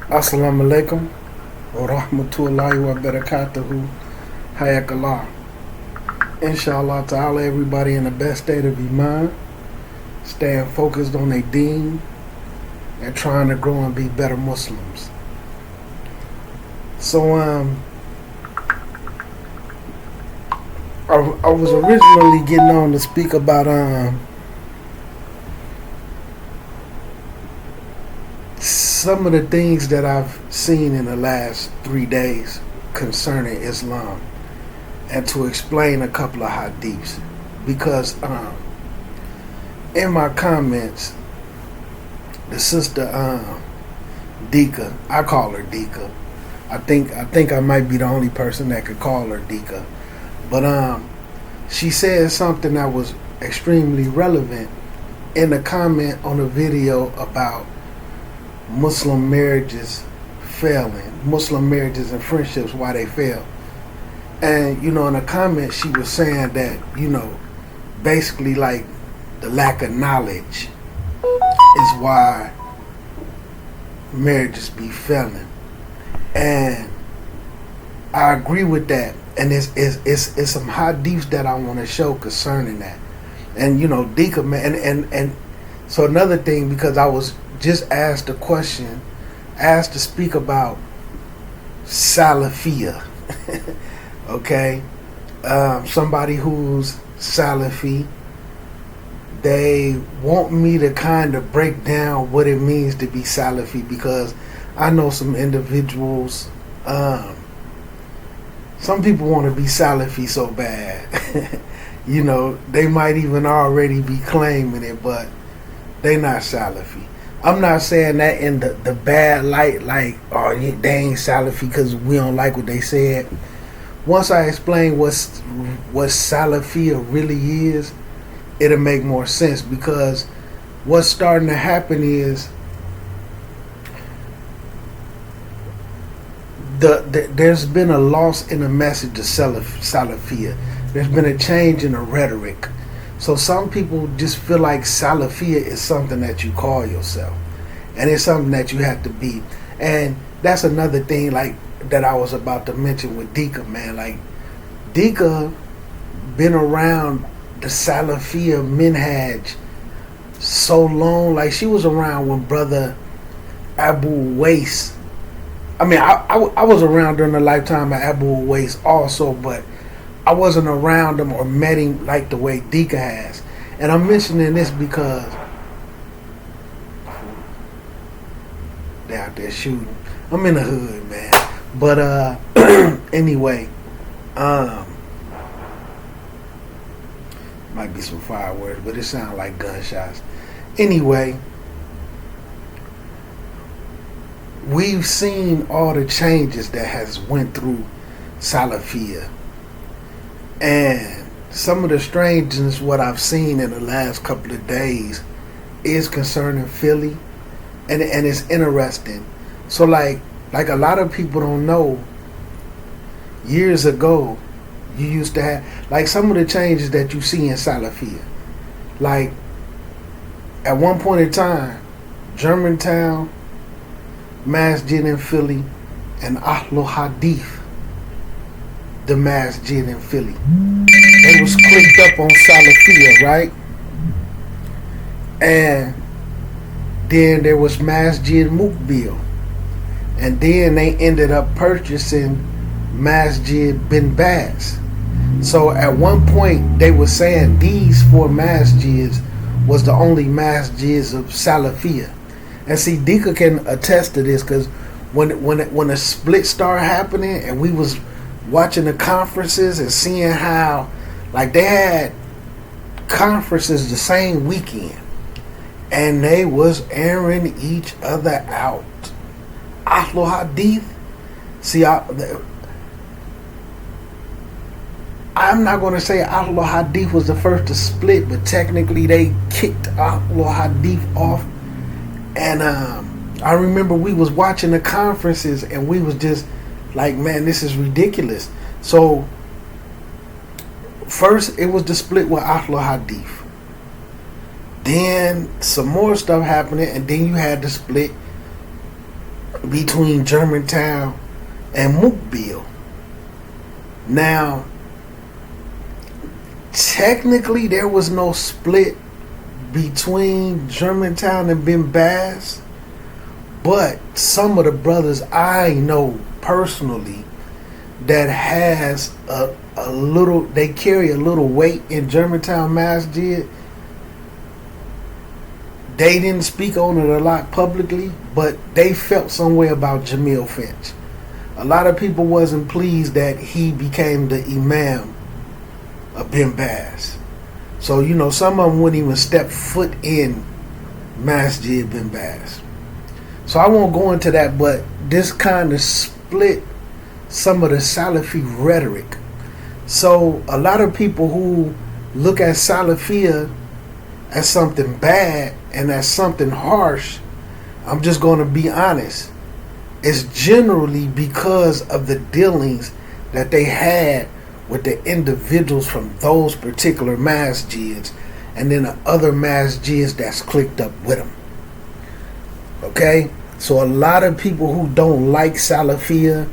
Assalamu alaikum wa rahmatullahi wa barakatuhu. Hayakallah. Inshallah ta'ala, everybody in the best state of iman, staying focused on their deen and trying to grow and be better Muslims. So, I was originally getting on to speak about, some of the things that I've seen in the last 3 days concerning Islam, and to explain a couple of hadiths, because in my comments, the sister Dika, I call her Dika. I think I might be the only person that could call her Dika, but she said something that was extremely relevant in a comment on a video about Muslim marriages failing, Muslim marriages and friendships, why they fail. And, in the comment, she was saying that, basically like the lack of knowledge is why marriages be failing. And I agree with that. And it's some hadiths that I want to show concerning that. And, Dika, man, and so another thing, because I was just asked a question, asked to speak about Salafiyah. Okay, somebody who's Salafi, they want me to kind of break down what it means to be Salafi, because I know some individuals, some people want to be Salafi so bad. They might even already be claiming it, but they not Salafi. I'm not saying that in the bad light, like, oh, they ain't Salafi because we don't like what they said. Once I explain what Salafiyah really is, it'll make more sense, because what's starting to happen is there's been a loss in the message of Salafiyah. There's been a change in the rhetoric. So some people just feel like Salafiyah is something that you call yourself, and it's something that you have to be. And that's another thing, like, that I was about to mention with Dika, man. Like, Dika been around the Salafiyah minhaj so long. Like, she was around when brother Abu Uwais, I mean, I was around during the lifetime of Abu Uwais also, but I wasn't around him or met him like the way Dika has. And I'm mentioning this because they're out there shooting. I'm in the hood, man. But anyway, might be some fireworks, but it sounds like gunshots. Anyway, we've seen all the changes that has went through Salafiyah. And some of the strangeness what I've seen in the last couple of days is concerning Philly, and it's interesting. So like a lot of people don't know, years ago you used to have, like, some of the changes that you see in Salafiyah. Like, at one point in time, Germantown, Masjid in Philly, and Ahlul Hadith, the Masjid in Philly, they was clicked up on Salafiyah, right? And then there was Masjid Mukbil, and then they ended up purchasing Masjid bin Baz. So at one point they were saying these 4 masjids was the only masjids of Salafiyah. And see, Dika can attest to this, because when a split started happening, and we was watching the conferences and seeing how, like, they had conferences the same weekend, and they was airing each other out. Ahlul Hadith, see, I'm not going to say Ahlul Hadith was the first to split, but technically they kicked Ahlul Hadith off. And I remember we was watching the conferences, and we was just like, man, this is ridiculous. So first it was the split with Ahlul Hadith. Then some more stuff happening, and then you had the split between Germantown and Mukbil. Now, technically, there was no split between Germantown and Ben Bass, but some of the brothers I know personally that has a little, they carry a little weight in Germantown Masjid. They didn't speak on it a lot publicly, but they felt some way about Jamil Finch. A lot of people wasn't pleased that he became the imam of Ben Bass. So, you know, some of them wouldn't even step foot in Masjid Ben Bass. So I won't go into that, but this kind of split some of the Salafi rhetoric. So a lot of people who look at Salafiyah as something bad and as something harsh, I'm just going to be honest, it's generally because of the dealings that they had with the individuals from those particular masjids and then the other masjids that's clicked up with them. Okay? So a lot of people who don't like Salafiyah,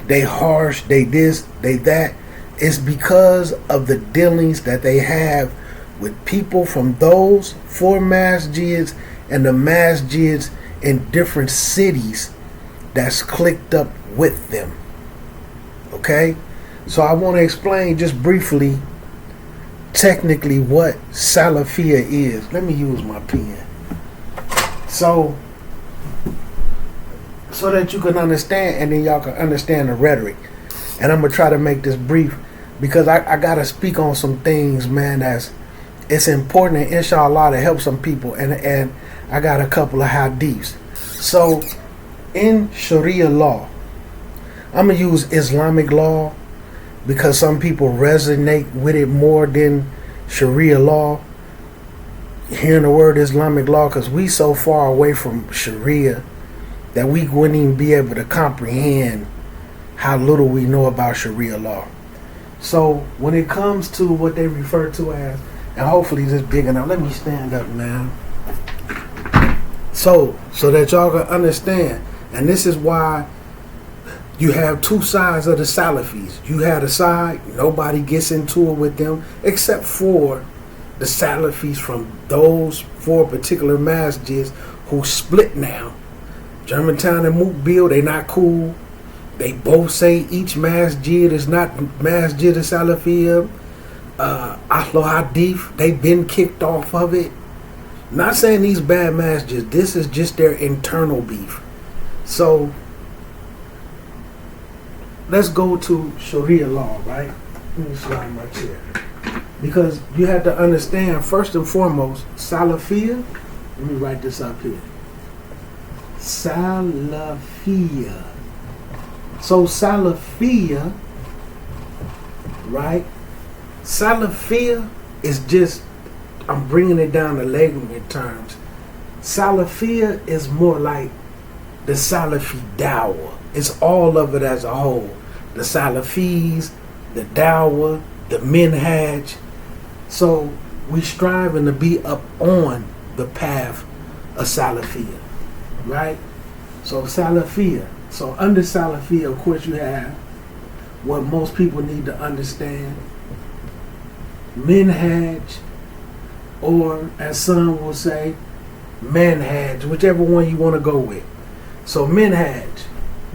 they harsh, they this, they that, it's because of the dealings that they have with people from those four masjids and the masjids in different cities that's clicked up with them. Okay? So I want to explain just briefly technically what Salafiyah is. Let me use my pen. So that you can understand, and then y'all can understand the rhetoric. And I'm going to try to make this brief because I got to speak on some things, man, it's important, and inshallah to help some people. And I got a couple of hadiths. So in Sharia law, I'm going to use Islamic law because some people resonate with it more than Sharia law. Hearing the word Islamic law, because we so far away from Sharia that we wouldn't even be able to comprehend how little we know about Sharia law. So when it comes to what they refer to as, and hopefully this big enough, let me stand up, man. So that y'all can understand. And this is why you have two sides of the Salafis. You had a side, nobody gets into it with them, except for the Salafis from those four particular masjids who split now. Germantown and Mukbil, they not cool. They both say each masjid is not Masjid Salafiyah. Ahlul Hadith, they've been kicked off of it. Not saying these bad masjids, this is just their internal beef. So let's go to Sharia law, right? Let me slide my chair. Because you have to understand, first and foremost, Salafiyah, let me write this up here. Salafiyah. So Salafiyah, right? Salafiyah is just, I'm bringing it down to language terms. Salafiyah is more like the Salafi dawah. It's all of it as a whole. The Salafis, the dawah, the minhaj. So we striving to be up on the path of Salafiyah, right? So Salafiyah. So under Salafiyah, of course, you have what most people need to understand. Minhaj, or as some will say, manhaj, whichever one you want to go with. So minhaj,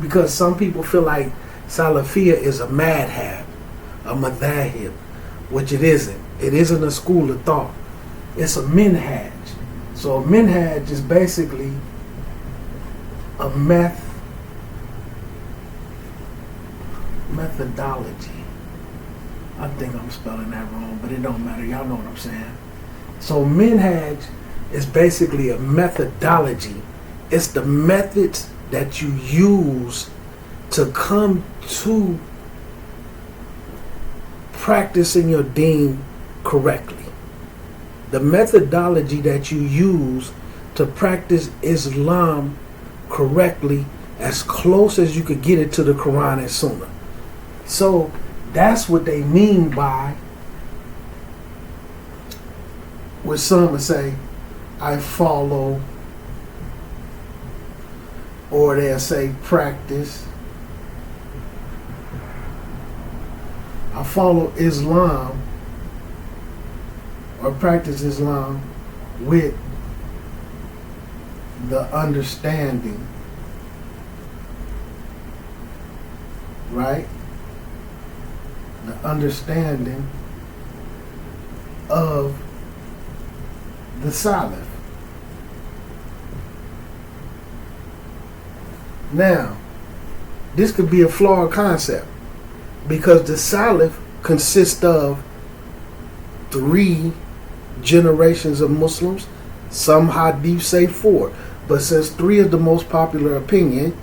because some people feel like Salafiyah is a madhab, a madhahib, which it isn't. It isn't a school of thought. It's a minhaj. So a minhaj is basically a methodology. I think I'm spelling that wrong, but it don't matter. Y'all know what I'm saying. So minhaj is basically a methodology. It's the methods that you use to come to practicing your deen correctly. The methodology that you use to practice Islam correctly, as close as you could get it to the Quran and Sunnah. So that's what they mean by what some would say, I follow or they'll say practice. I follow Islam or practice Islam with the understanding, right? The understanding of the Salaf. Now, this could be a flawed concept because the Salaf consists of 3 generations of Muslims. Some hadith say 4, but since 3 is the most popular opinion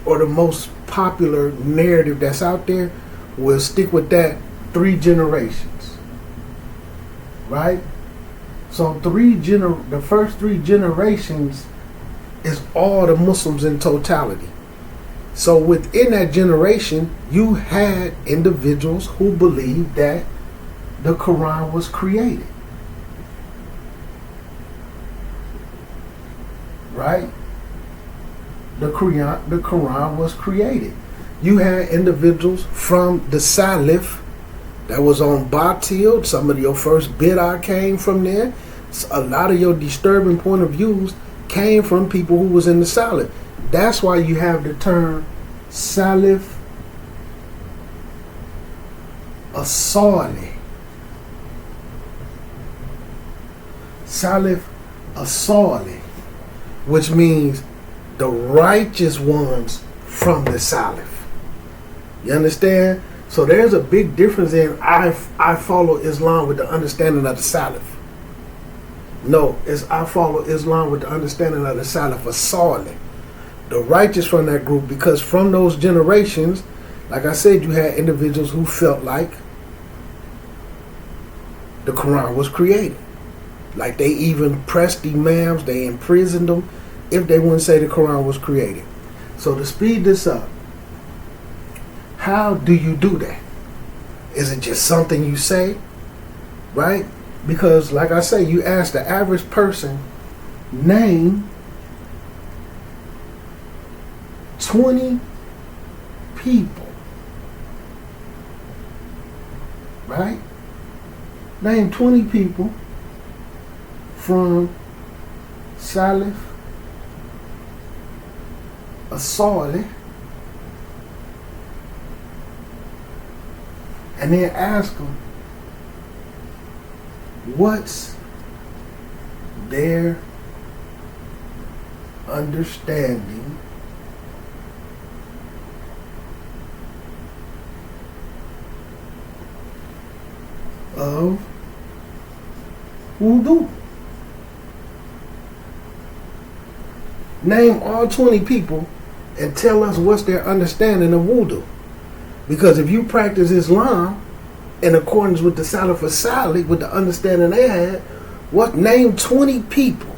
or the most popular narrative that's out there, we'll stick with that. 3 generations, right? So the first 3 generations is all the Muslims in totality. So within that generation, you had individuals who believed that the Quran was created. Right? The Quran was created. You had individuals from the Salaf that was on Batil. Some of your first bid'ah came from there. A lot of your disturbing point of views came from people who was in the Salaf. That's why you have the term Salaf As-Salih. Salaf As-Salih, which means the righteous ones from the Salaf. You understand? So there's a big difference in I follow Islam with the understanding of the Salaf. No, it's I follow Islam with the understanding of the Salaf As-Salih, the righteous from that group, because from those generations, like I said, you had individuals who felt like the Quran was created. Like they even pressed imams, they imprisoned them if they wouldn't say the Quran was created. So to speed this up, how do you do that? Is it just something you say, right? Because like I say, you ask the average person, name 20 people, right? Name 20 people from Salaf As-Salih, and then ask them what's their understanding of wudu. Name all 20 people and tell us what's their understanding of wudu. Because if you practice Islam in accordance with the Salaf As-Salih, with the understanding they had, name 20 people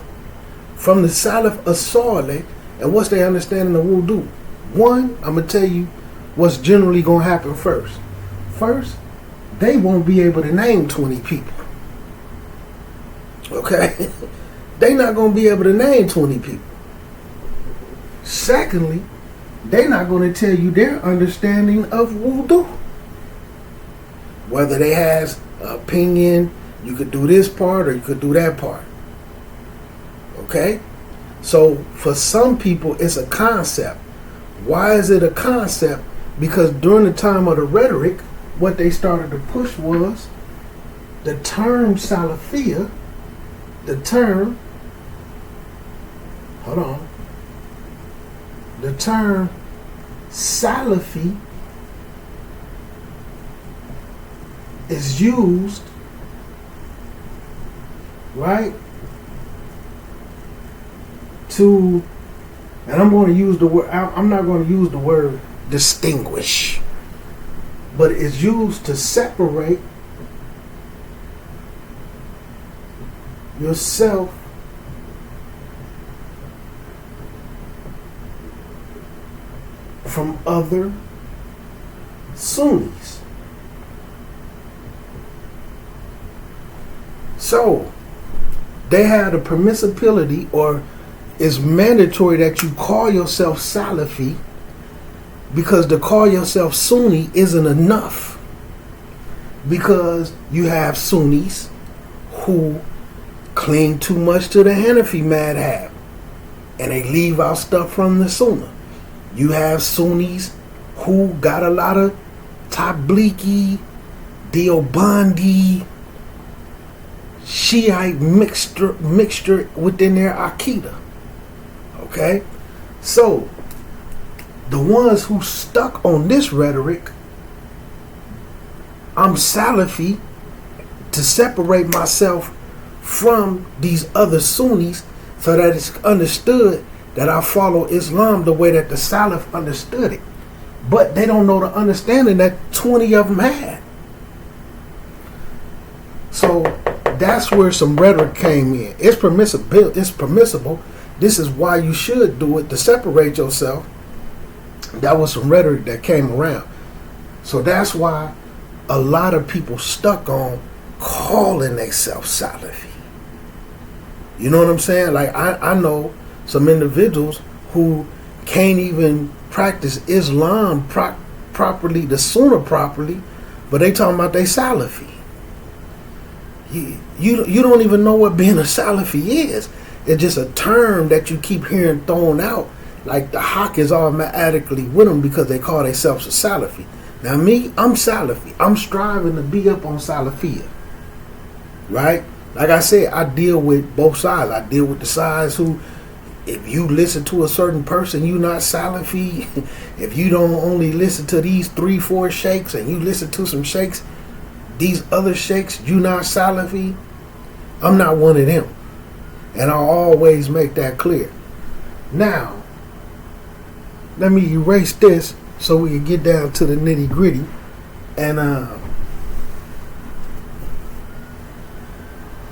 from the Salaf As-Salih and what's their understanding of wudu. One, I'm going to tell you what's generally going to happen first. First, they won't be able to name 20 people. Okay? They're not going to be able to name 20 people. Secondly, they're not going to tell you their understanding of wudu. Whether they has an opinion, you could do this part or you could do that part. Okay? So for some people, it's a concept. Why is it a concept? Because during the time of the rhetoric, what they started to push was the term Salafiyah, the term Salafi is used, right, to, and I'm going to use the word, I'm not going to use the word distinguish, but it's used to separate yourself from other Sunnis. So they had a permissibility, or it's mandatory that you call yourself Salafi, because to call yourself Sunni isn't enough. Because you have Sunnis who cling too much to the Hanafi madhab and they leave out stuff from the Sunnah. You have Sunnis who got a lot of Tabliki, Deobandi, Shiite mixture within their Aqidah. Okay? So, the ones who stuck on this rhetoric, I'm Salafi, to separate myself from these other Sunnis so that it's understood that I follow Islam the way that the Salaf understood it. But they don't know the understanding that 20 of them had. So that's where some rhetoric came in. It's permissible. This is why you should do it, to separate yourself. That was some rhetoric that came around. So that's why a lot of people stuck on calling themselves Salafi. You know what I'm saying? Like, I know some individuals who can't even practice Islam properly, the Sunnah properly, but they talking about they Salafi. You don't even know what being a Salafi is. It's just a term that you keep hearing thrown out, like the hawk is automatically with them because they call themselves a Salafi. Now me, I'm Salafi. I'm striving to be up on Salafiyah. Right? Like I said, I deal with both sides. I deal with the sides who, if you listen to a certain person, you not Salafi. If you don't only listen to these 3-4 sheikhs and you listen to some sheikhs, these other sheikhs, you not Salafi. I'm not one of them. And I always make that clear. Now, let me erase this so we can get down to the nitty gritty. And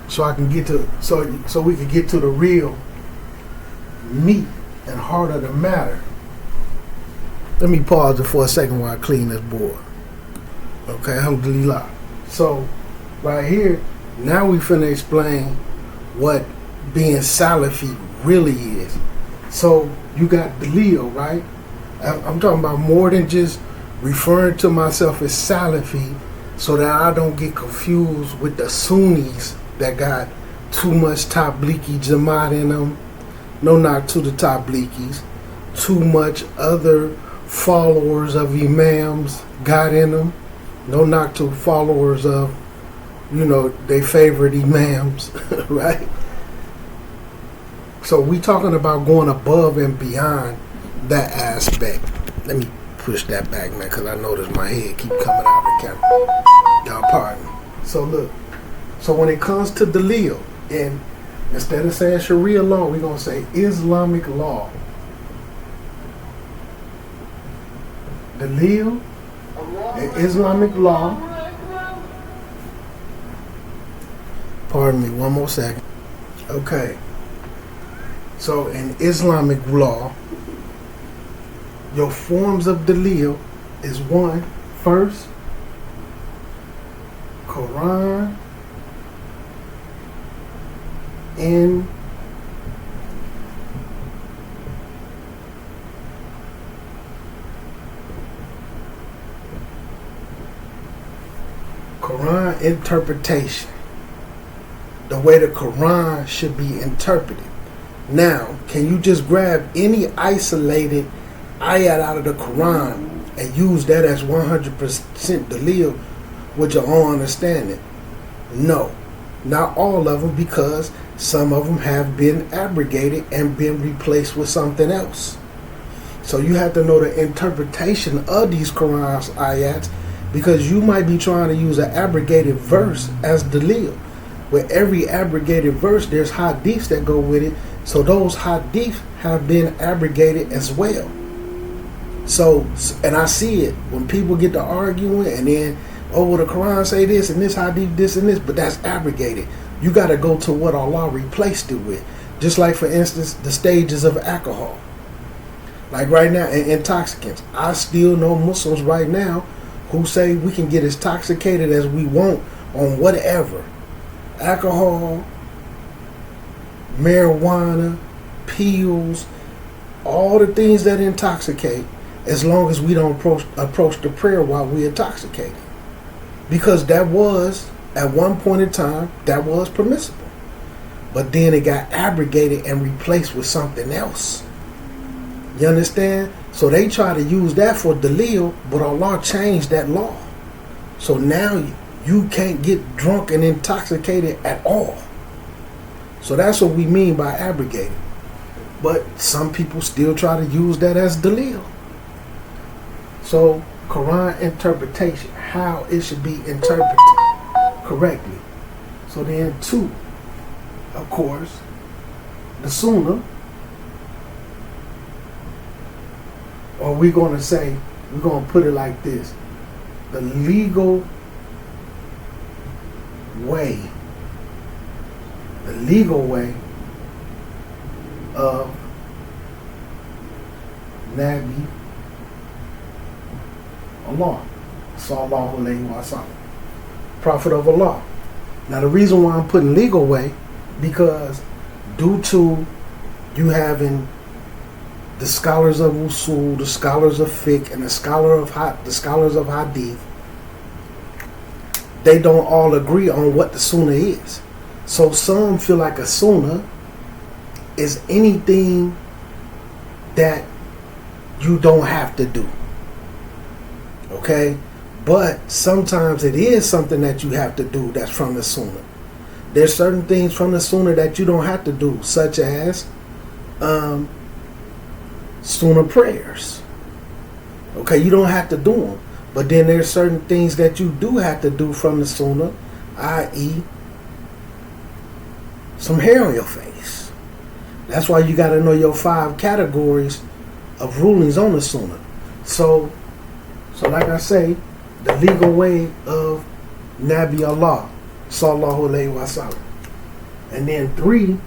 so I can get to so we can get to the real meat and heart of the matter. Let me pause it for a second while I clean this board. Okay, alhamdulillah. So right here, now we finna explain what being Salafi really is. So you got Dalil, right? I'm talking about more than just referring to myself as Salafi so that I don't get confused with the Sunnis that got too much Tabliki Jamaat in them. No knock to the Tablikis. Too much other followers of Imams got in them. No knock to followers of, they favorite Imams, right? So we talking about going above and beyond that aspect. Let me push that back, man, because I notice my head keep coming out of the camera. Y'all pardon me. So look. So when it comes to Dalil, and instead of saying Sharia law, we're going to say Islamic law. Dalil, and Islamic law. Pardon me, one more second. Okay. So in Islamic law, your forms of Dalil is one, first, Quran, in Quran interpretation, the way the Quran should be interpreted. Now, can you just grab any isolated ayat out of the Quran and use that as 100% Dalil with your own understanding? No, not all of them, because some of them have been abrogated and been replaced with something else. So you have to know the interpretation of these Quran ayats, because you might be trying to use an abrogated verse as Dalil. With every abrogated verse, there's hadiths that go with it. So those hadiths have been abrogated as well. So, and I see it when people get to arguing and then, well, the Quran say this and this hadith, this and this, but that's abrogated. You got to go to what Allah replaced it with. Just like, for instance, the stages of alcohol. Like right now, in intoxicants. I still know Muslims right now who say we can get as intoxicated as we want on whatever. Alcohol, marijuana, pills, all the things that intoxicate, as long as we don't approach the prayer while we're intoxicated. Because that was, at one point in time, that was permissible. But then it got abrogated and replaced with something else. You understand? So they try to use that for dalil, but Allah changed that law. So now you can't get drunk and intoxicated at all. So that's what we mean by abrogated. But some people still try to use that as dalil. So Quran interpretation, how it should be interpreted correctly. So then two, of course, the Sunnah, or we're going to put it like this, the legal way of Nabi Allah Sallallahu Alaihi Wasallam, Prophet of Allah. Now the reason why I'm putting legal way, because due to you having the scholars of usul, the scholars of fiqh, and the scholars of hadith, they don't all agree on what the sunnah is. So some feel like a sunnah is anything that you don't have to do. Okay? But sometimes it is something that you have to do that's from the sunnah. There's certain things from the sunnah that you don't have to do, such as sunnah prayers. Okay, you don't have to do them. But then there's certain things that you do have to do from the sunnah, i.e. some hair on your face. That's why you got to know your 5 categories of rulings on the sunnah. So like I say, the legal way of Nabi Allah Sallallahu Alaihi Wasallam. And then 3,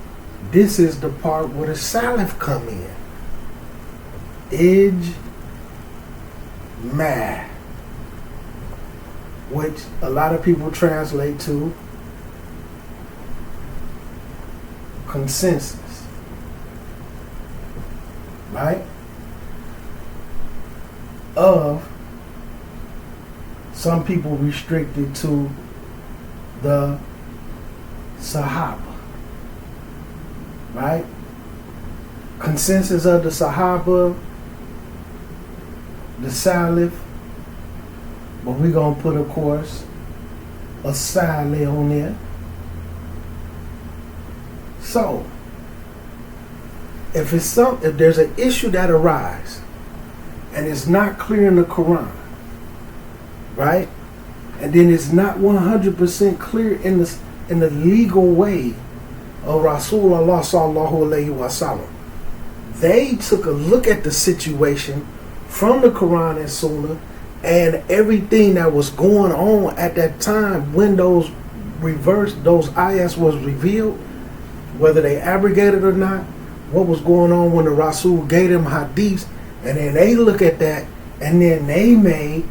this is the part where the Salaf come in. Ijma', which a lot of people translate to consensus, right? Of some people restricted to the Sahaba, right? Consensus of the Sahaba, the Salaf, but we're going to put, of course, a Salih on there. So, if there's an issue that arises and it's not clear in the Quran, right? And then it's not 100% clear in the legal way of Rasulullah Sallallahu Alaihi Wasallam. They took a look at the situation from the Quran and Sunnah and everything that was going on at that time when those ayahs was revealed, whether they abrogated or not, what was going on when the Rasul gave them hadiths, and then they look at that and then they made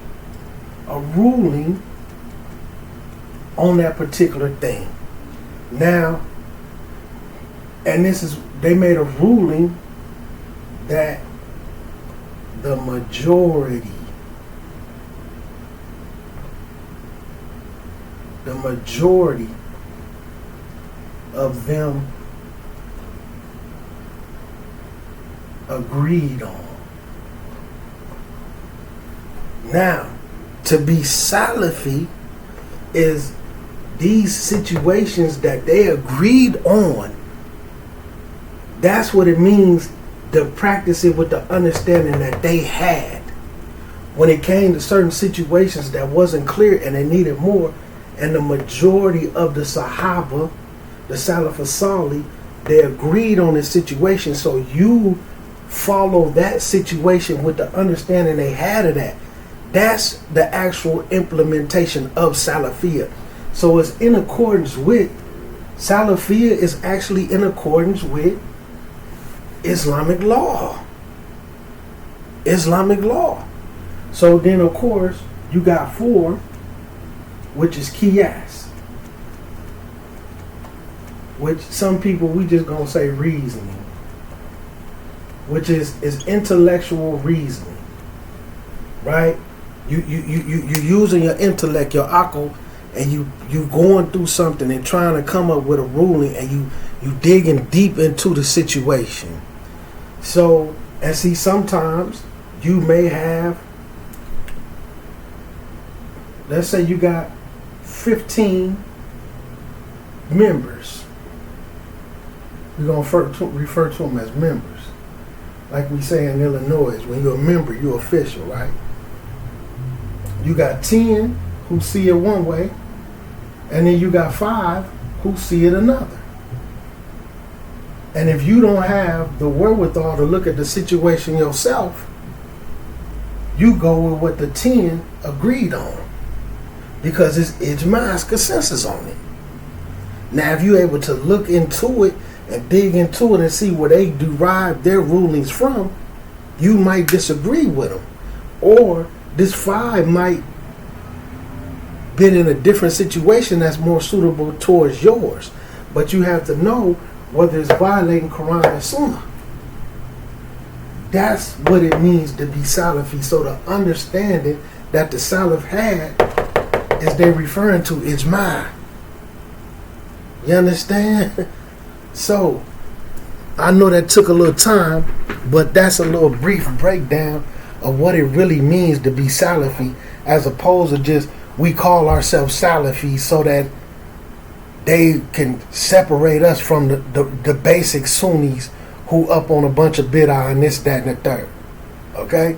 a ruling on that particular thing. Now, and they made a ruling that the majority of them agreed on. Now, to be Salafi is these situations that they agreed on. That's what it means to practice it with the understanding that they had. When it came to certain situations that wasn't clear and they needed more, and the majority of the Sahaba, the Salaf Salih, they agreed on the situation, so you follow that situation with the understanding they had of that. That's the actual implementation of Salafiyah. So it's in accordance with, Salafiyah is actually in accordance with Islamic law. Islamic law. So then, of course, you got 4, which is Qiyas. Which some people, we just gonna say reasoning. which is intellectual reasoning, right? You using your intellect, your akal, and you going through something and trying to come up with a ruling, and you digging deep into the situation. So, and see, sometimes you may have, let's say you got 15 members. We're going to refer to them as members. Like we say in Illinois, when you're a member, you're official, right? You got 10 who see it one way, and then you got 5 who see it another. And if you don't have the wherewithal to look at the situation yourself, you go with what the 10 agreed on, because it's ijma's consensus on it. Now, if you're able to look into it and dig into it and see where they derive their rulings from, you might disagree with them. Or this 5 might been in a different situation that's more suitable towards yours. But you have to know whether it's violating Quran and Sunnah. That's what it means to be Salafi. So the understanding that the Salaf had is they're referring to ijma. You understand? So I know that took a little time, but that's a little brief breakdown of what it really means to be Salafi, as opposed to just we call ourselves Salafi so that they can separate us from the basic Sunnis who up on a bunch of bid'ah and this, that, and the third. Okay?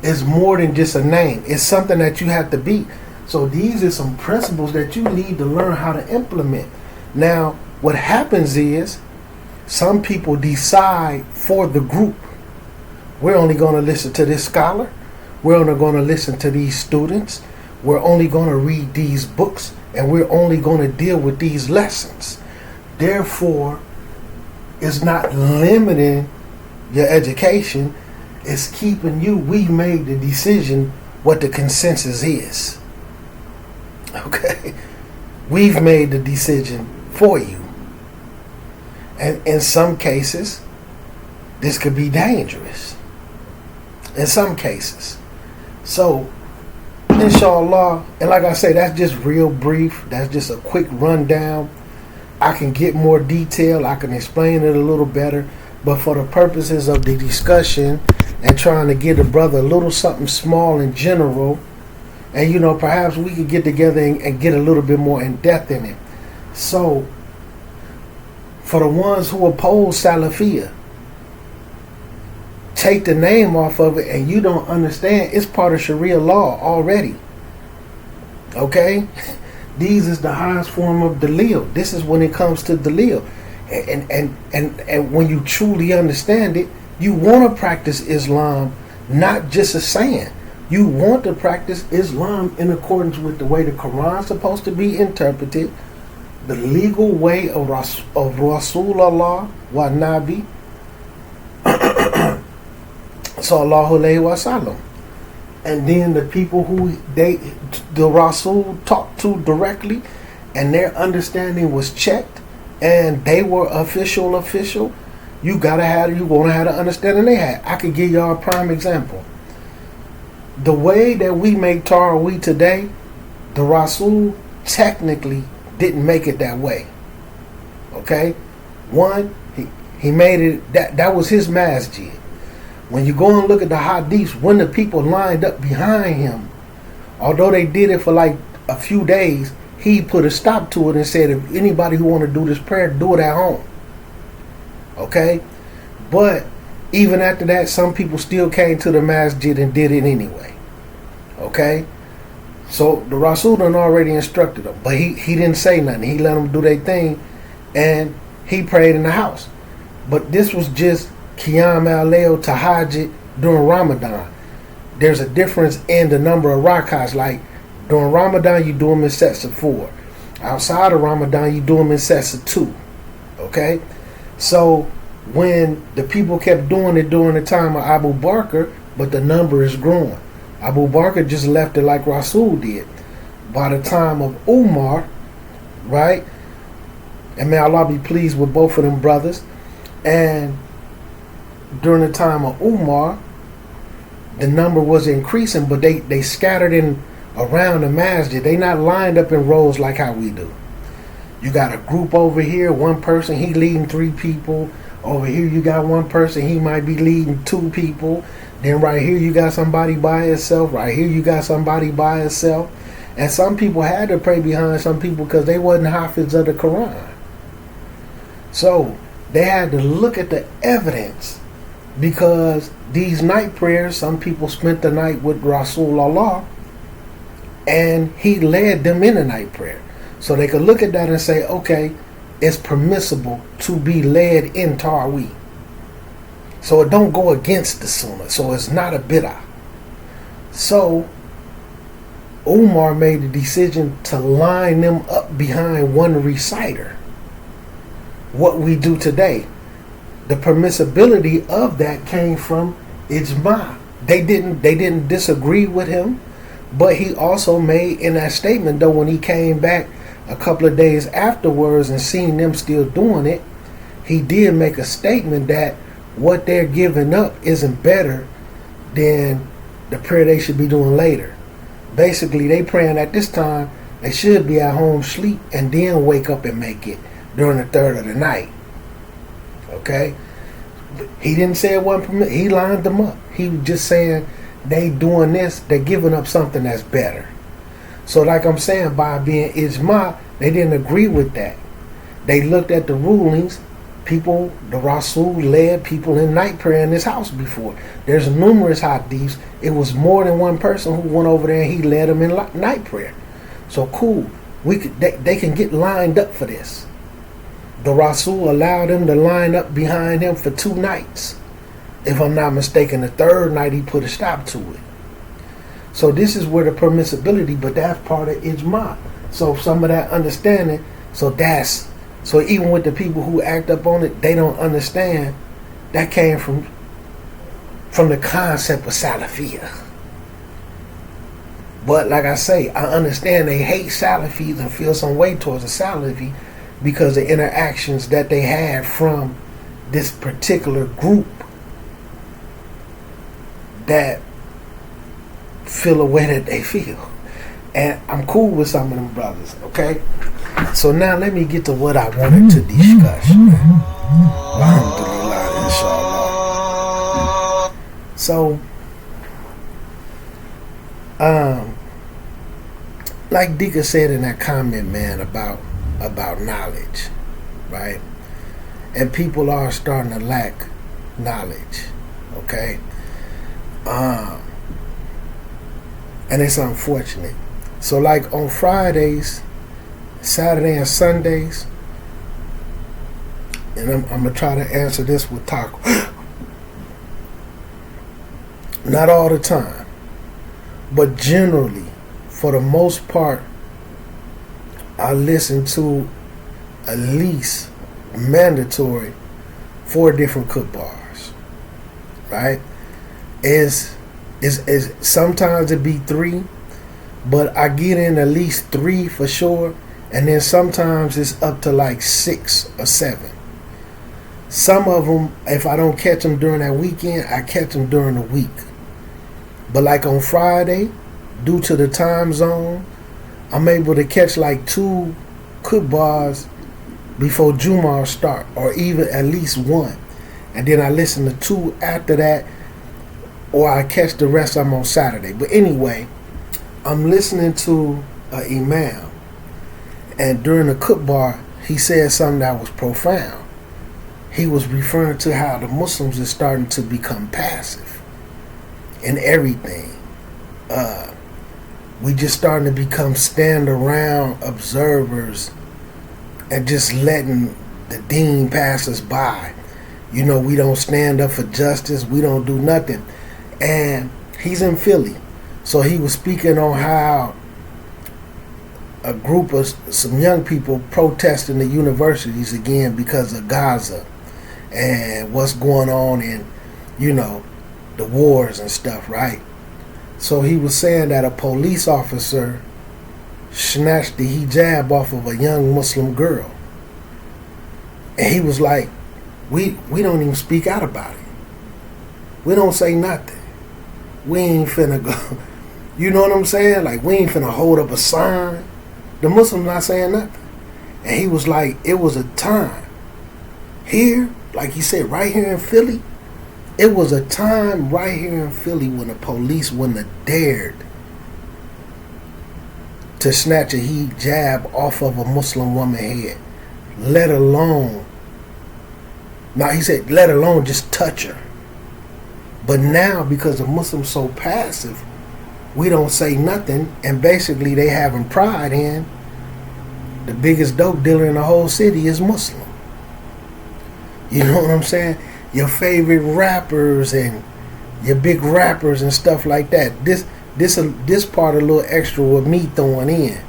It's more than just a name. It's something that you have to be. So these are some principles that you need to learn how to implement. Now, what happens is some people decide for the group, we're only going to listen to this scholar, we're only going to listen to these students, we're only going to read these books, and we're only going to deal with these lessons. Therefore, it's not limiting your education, it's keeping you. We made the decision what the consensus is. Okay? We've made the decision for you. And in some cases, this could be dangerous. In some cases. So, inshallah, and like I say, that's just real brief. That's just a quick rundown. I can get more detail. I can explain it a little better. But for the purposes of the discussion and trying to give the brother a little something small in general, and perhaps we could get together and get a little bit more in depth in it. So, for the ones who oppose Salafiyah, take the name off of it and you don't understand it's part of Sharia law already. Okay? These is the highest form of dalil. This is when it comes to dalil. And when you truly understand it, you want to practice Islam, not just a saying. You want to practice Islam in accordance with the way the Quran is supposed to be interpreted, the legal way of Rasulullah wa Nabi Sallallahu Alaihi Wasallam. And then the people who the Rasul talked to directly, and their understanding was checked, and they were official. You want to have the understanding they had. I could give y'all a prime example. The way that we make Taraweeh today, the Rasul technically didn't make it that way. Okay? One, he made it, that was his masjid. When you go and look at the hadiths, when the people lined up behind him, although they did it for like a few days, he put a stop to it and said, if anybody who want to do this prayer, do it at home. Okay? But even after that, some people still came to the masjid and did it anyway. Okay? So the Rasul done already instructed them, but he didn't say nothing. He let them do their thing, and he prayed in the house. But this was just Qiyam al-Layl Tahajjud during Ramadan. There's a difference in the number of rakats. Like during Ramadan, you do them in sets of 4. Outside of Ramadan, you do them in sets of 2. Okay? So when the people kept doing it during the time of Abu Bakr, but the number is growing. Abu Bakr just left it like Rasul did. By the time of Umar, right? And may Allah be pleased with both of them brothers. And during the time of Umar, the number was increasing, but they scattered in around the masjid. They not lined up in rows like how we do. You got a group over here, one person, he leading 3 people. Over here you got one person, he might be leading 2 people. Then right here you got somebody by himself. Right here you got somebody by himself. And some people had to pray behind some people because they wasn't hafiz of the Quran. So they had to look at the evidence, because these night prayers, some people spent the night with Rasulullah and he led them in the night prayer. So they could look at that and say, okay, it's permissible to be led in Taraweeh. So it don't go against the Sunnah. So it's not a bid'ah. So Umar made the decision to line them up behind one reciter. What we do today. The permissibility of that came from ijma. They didn't disagree with him, but he also made in that statement, though, when he came back a couple of days afterwards and seen them still doing it, he did make a statement that what they're giving up isn't better than the prayer they should be doing later. Basically, they praying at this time, they should be at home, sleep, and then wake up and make it during the third of the night. Okay? He didn't say it wasn't permitted. He lined them up. He was just saying they doing this, they're giving up something that's better. So like I'm saying, by being ijma, they didn't agree with that. They looked at the rulings. People, the Rasul led people in night prayer in his house before. There's numerous hadiths. It was more than one person who went over there and he led them in night prayer. So cool. They can get lined up for this. The Rasul allowed them to line up behind him for 2 nights. If I'm not mistaken, the 3rd night he put a stop to it. So this is where the permissibility, but that's part of ijma. So some of that understanding, so even with the people who act up on it, they don't understand. That came from the concept of Salafiyah. But like I say, I understand they hate Salafis and feel some way towards a Salafi because of interactions that they had from this particular group that feel a way that they feel. And I'm cool with some of them brothers, okay? So now let me get to what I wanted to discuss. Alhamdulillah, inshallah. So, like Dika said in that comment, man, about knowledge, right? And people are starting to lack knowledge, okay? And it's unfortunate. So like on Fridays, Saturday and Sundays, and I'm going to try to answer this with taco. Not all the time, but generally, for the most part, I listen to at least mandatory 4 different cook bars, right? Is sometimes it be 3, but I get in at least 3 for sure, and then sometimes it's up to like 6 or 7. Some of them, if I don't catch them during that weekend, I catch them during the week. But like on Friday, due to the time zone, I'm able to catch like 2 cook bars before Jumu'ah start, or even at least 1. And then I listen to 2 after that, or I catch the rest of them on Saturday. But anyway, I'm listening to an imam, and during the cook bar, he said something that was profound. He was referring to how the Muslims is starting to become passive in everything. We just starting to become stand around observers and just letting the deen pass us by. You know, we don't stand up for justice. We don't do nothing. And he's in Philly. So he was speaking on how a group of some young people protesting the universities again because of Gaza and what's going on in, you know, the wars and stuff, right? So he was saying that a police officer snatched the hijab off of a young Muslim girl. And he was like, we don't even speak out about it. We don't say nothing. We ain't finna go. You know what I'm saying? Like, we ain't finna hold up a sign. The Muslims not saying nothing. And he was like, it was a time. Here, like he said, right here in Philly, it was a time right here in Philly when the police wouldn't have dared to snatch a hijab off of a Muslim woman's head. Let alone, now he said, let alone just touch her. But now, because the Muslims so passive, we don't say nothing, and basically they having pride in the biggest dope dealer in the whole city is Muslim. You know what I'm saying? Your favorite rappers and your big rappers and stuff like that. This part a little extra with me throwing in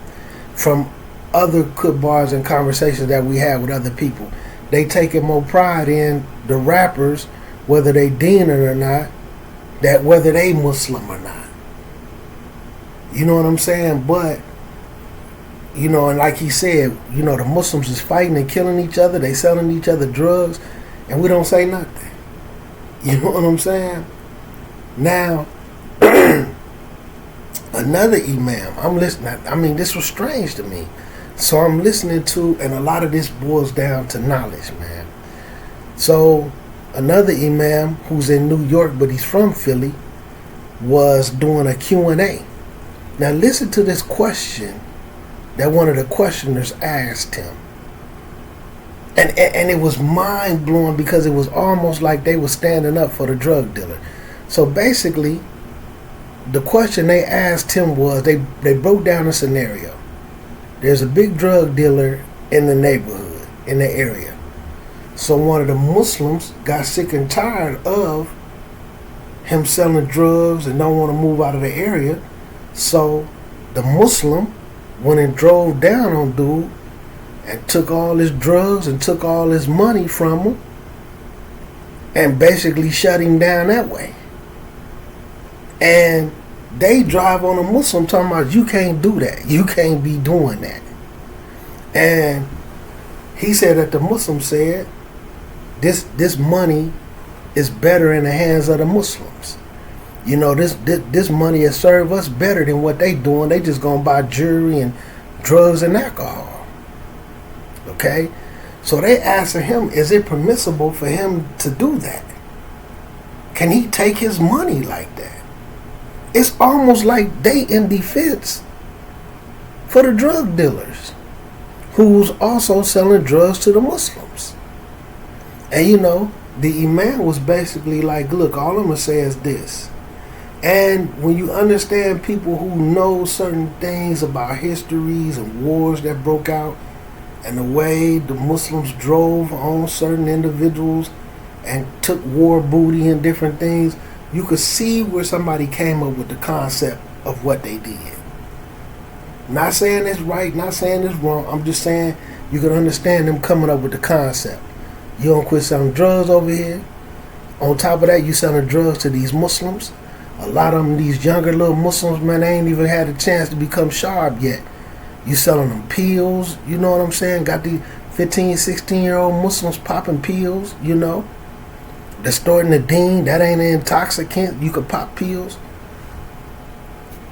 from other good bars and conversations that we have with other people. They taking more pride in the rappers, whether they dean it or not, that whether they Muslim or not. You know what I'm saying? But, you know, and like he said, you know, the Muslims is fighting and killing each other. They selling each other drugs, and we don't say nothing. You know what I'm saying? Now, another imam, I'm listening. I mean, this was strange to me. So I'm listening to, and a lot of this boils down to knowledge, man. So another imam who's in New York, but he's from Philly, was doing a Q&A. Now listen to this question that one of the questioners asked him. And it was mind-blowing because it was almost like they were standing up for the drug dealer. So basically, the question they asked him was, they broke down a scenario. There's a big drug dealer in the neighborhood, in the area. So one of the Muslims got sick and tired of him selling drugs and don't want to move out of the area. So the Muslim went and drove down on dude and took all his drugs and took all his money from him and basically shut him down that way. And they drive on a Muslim talking about, you can't do that. You can't be doing that. And he said that the Muslim said, this money is better in the hands of the Muslims. You know, this money has served us better than what they doing. They just gonna buy jewelry and drugs and alcohol. Okay? So they asking him, is it permissible for him to do that? Can he take his money like that? It's almost like they in defense for the drug dealers who's also selling drugs to the Muslims. And you know, the imam was basically like, look, all I'm going to say is this. And when you understand people who know certain things about histories and wars that broke out and the way the Muslims drove on certain individuals and took war booty and different things, you could see where somebody came up with the concept of what they did. Not saying it's right, not saying it's wrong. I'm just saying you can understand them coming up with the concept. You don't quit selling drugs over here. On top of that, you selling drugs to these Muslims. A lot of them, these younger little Muslims, man, they ain't even had a chance to become sharp yet. You selling them pills, you know what I'm saying? Got these 15, 16-year-old Muslims popping pills, you know. Distorting the deen, that ain't an intoxicant. You could pop pills.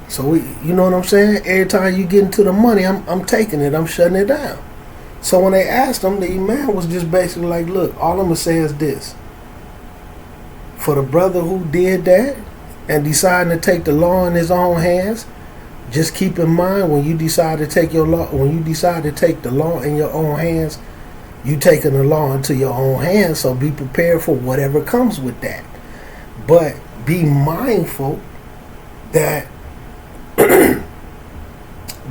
So, you know what I'm saying? Every time you get into the money, I'm taking it, I'm shutting it down. So when they asked him, the imam was just basically like, look, all I'm going to say is this. For the brother who did that and decided to take the law in his own hands, just keep in mind when you decide to take the law in your own hands, you taking the law into your own hands, so be prepared for whatever comes with that. But be mindful that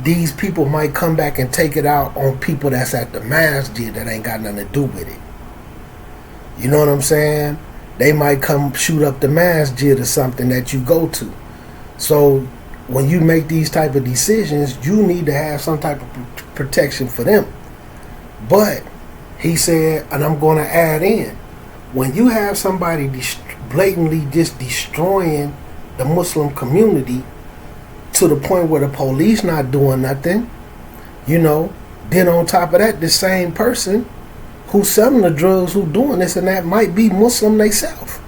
these people might come back and take it out on people that's at the masjid that ain't got nothing to do with it. You know what I'm saying? They might come shoot up the masjid or something that you go to. So when you make these type of decisions, you need to have some type of protection for them. But he said, and I'm going to add in, when you have somebody blatantly just destroying the Muslim community to the point where the police not doing nothing, you know, then on top of that, the same person who's selling the drugs, who doing this and that, might be Muslim themselves.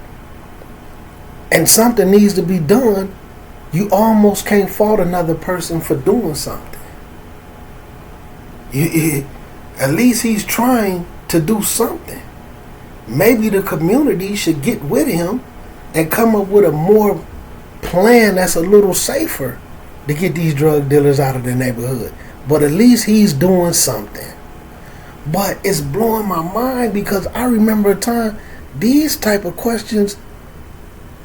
and something needs to be done, you almost can't fault another person for doing something. At least he's trying to do something. Maybe the community should get with him and come up with a more plan that's a little safer to get these drug dealers out of the neighborhood. But at least he's doing something. But it's blowing my mind because I remember a time, these type of questions,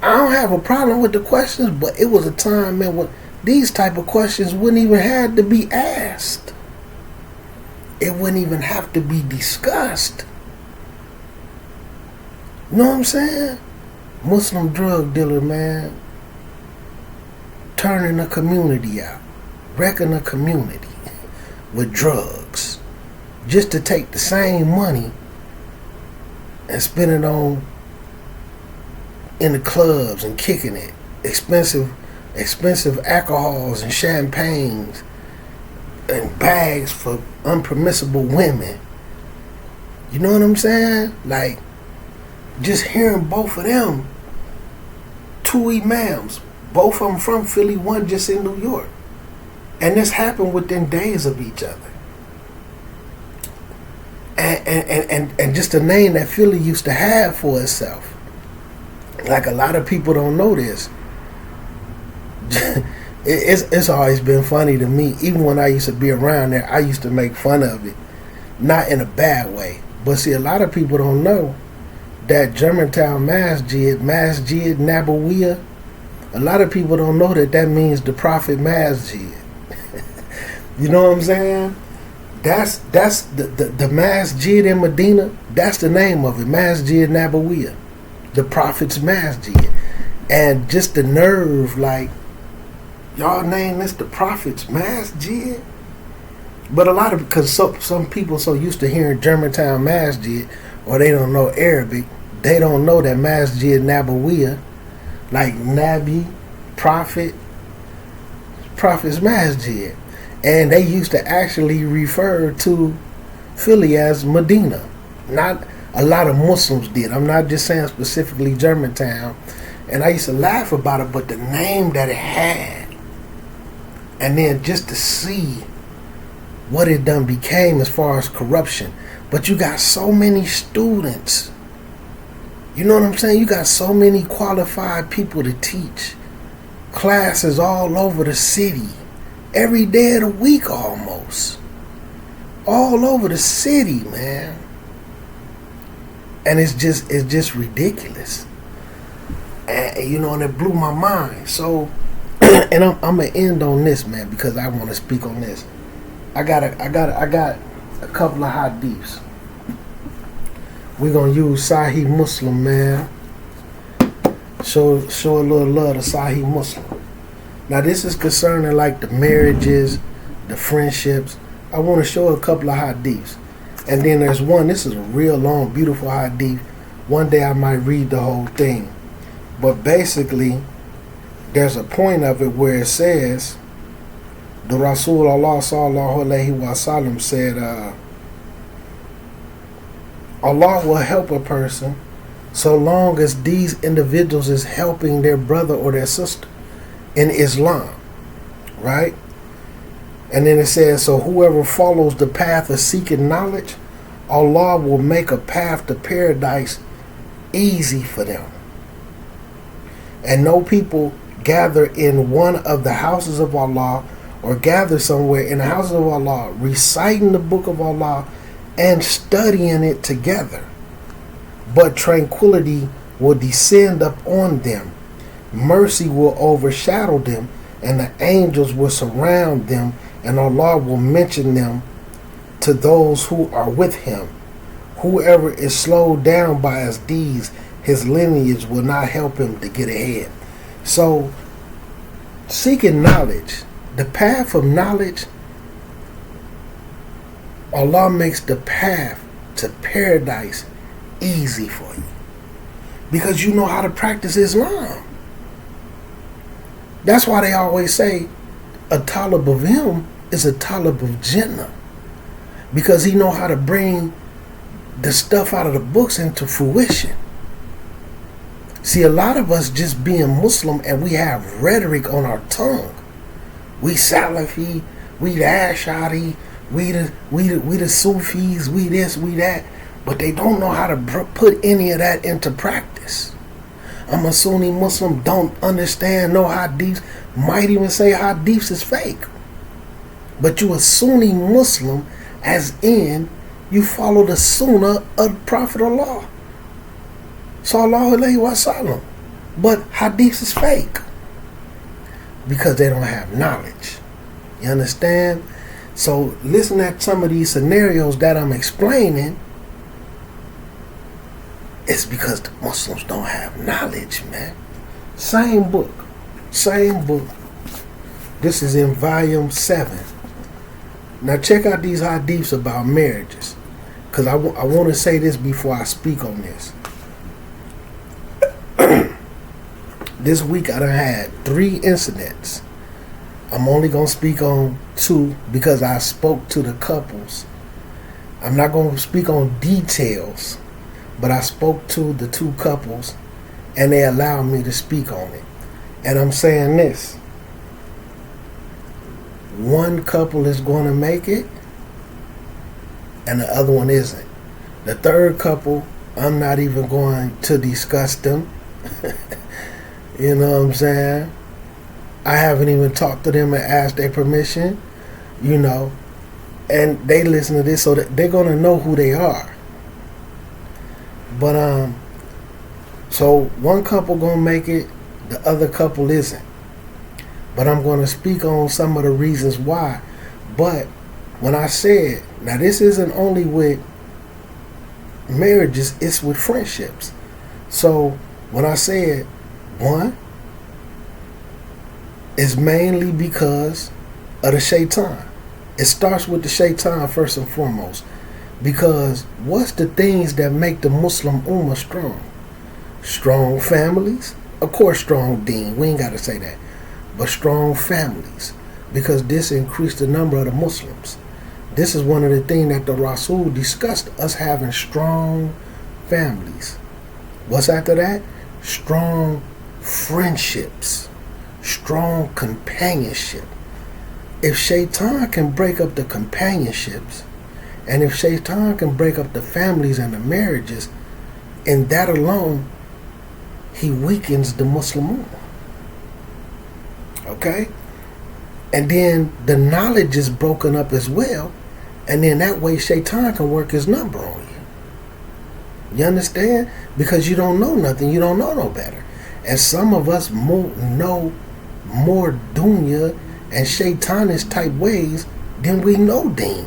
I don't have a problem with the questions, but it was a time, man, when these type of questions wouldn't even have to be asked. It wouldn't even have to be discussed. You know what I'm saying? Muslim drug dealer, man, turning the community out, wrecking the community with drugs, just to take the same money and spend it on in the clubs and kicking it, expensive alcohols and champagnes and bags for unpermissible women. You know what I'm saying? Like, just hearing both of them, two imams, both of them from Philly, one just in New York. And this happened within days of each other. And just a name that Philly used to have for itself. Like, a lot of people don't know this. It's always been funny to me. Even when I used to be around there, I used to make fun of it. Not in a bad way. But see, a lot of people don't know that Germantown Masjid Nabawiyah, a lot of people don't know that means the Prophet Masjid. You know what I'm saying? That's the Masjid in Medina. That's the name of it, Masjid Nabawiyah, the Prophet's Masjid. And just the nerve, like, y'all name this the Prophet's Masjid? But a lot of, because some people so used to hearing Germantown Masjid, or they don't know Arabic, they don't know that Masjid Nabawiyah, like Nabi, Prophet's Masjid. And they used to actually refer to Philly as Medina. Not a lot of Muslims did. I'm not just saying specifically Germantown. And I used to laugh about it, but the name that it had, and then just to see what it done became as far as corruption. But you got so many students. You know what I'm saying? You got so many qualified people to teach. Classes all over the city. Every day of the week almost. All over the city, man. And it's just ridiculous. And, you know, and it blew my mind. So, and I'm gonna end on this, man, because I want to speak on this. I got a couple of hadiths. We're gonna use Sahih Muslim, man. Show a little love to Sahih Muslim. Now this is concerning like the marriages, the friendships. I want to show a couple of hadiths. And then there's one, this is a real long, beautiful hadith. One day I might read the whole thing. But basically, there's a point of it where it says, the Rasul Allah sallallahu alayhi wa sallam said, Allah will help a person so long as these individuals is helping their brother or their sister in Islam, right? And then it says, so whoever follows the path of seeking knowledge, Allah will make a path to paradise easy for them. And no people gather in one of the houses of Allah, or gather somewhere in the houses of Allah, reciting the book of Allah and studying it together. But tranquility will descend upon them. Mercy will overshadow them, and the angels will surround them, and Allah will mention them to those who are with him. Whoever is slowed down by his deeds, his lineage will not help him to get ahead. So, seeking knowledge, the path of knowledge, Allah makes the path to paradise easy for you. Because you know how to practice Islam. That's why they always say a talib of him is a talib of Jannah. Because he know how to bring the stuff out of the books into fruition. See, a lot of us just being Muslim and we have rhetoric on our tongue. We Salafi, we the Ash'ari, we the Sufis, we this, we that, but they don't know how to put any of that into practice. I'm a Sunni Muslim, don't understand no hadiths, might even say hadiths is fake. But you a Sunni Muslim, as in you follow the Sunnah of Prophet Allah Sallallahu Alaihi Wasallam. But hadiths is fake because they don't have knowledge. You understand? So listen at some of these scenarios that I'm explaining. It's because the Muslims don't have knowledge, man. Same book. This is in volume 7. Now check out these hadiths about marriages, because I want to say this before I speak on this. This week I done had 3 incidents. I'm only going to speak on 2 because I spoke to the couples. I'm not going to speak on details, but I spoke to the 2 couples and they allowed me to speak on it. And I'm saying this. One couple is going to make it and the other one isn't. The third couple, I'm not even going to discuss them. You know what I'm saying? I haven't even talked to them and asked their permission, you know. And they listen to this so that they're going to know who they are. But, so one couple going to make it, the other couple isn't. But I'm going to speak on some of the reasons why. But when I said, now this isn't only with marriages, it's with friendships. So when I said, one, it's mainly because of the shaitan. It starts with the shaitan first and foremost. Because what's the things that make the Muslim Ummah strong? Strong families. Of course, strong deen. We ain't got to say that. But strong families. Because this increased the number of the Muslims. This is one of the things that the Rasul discussed, us having strong families. What's after that? Strong friendships. Strong companionship. If shaitan can break up the companionships, and if shaitan can break up the families and the marriages, in that alone, he weakens the Muslim Ummah. Okay? And then the knowledge is broken up as well, and then that way shaitan can work his number on you. You understand? Because you don't know nothing, you don't know no better. And some of us know more dunya and shaitanist type ways than we know deen.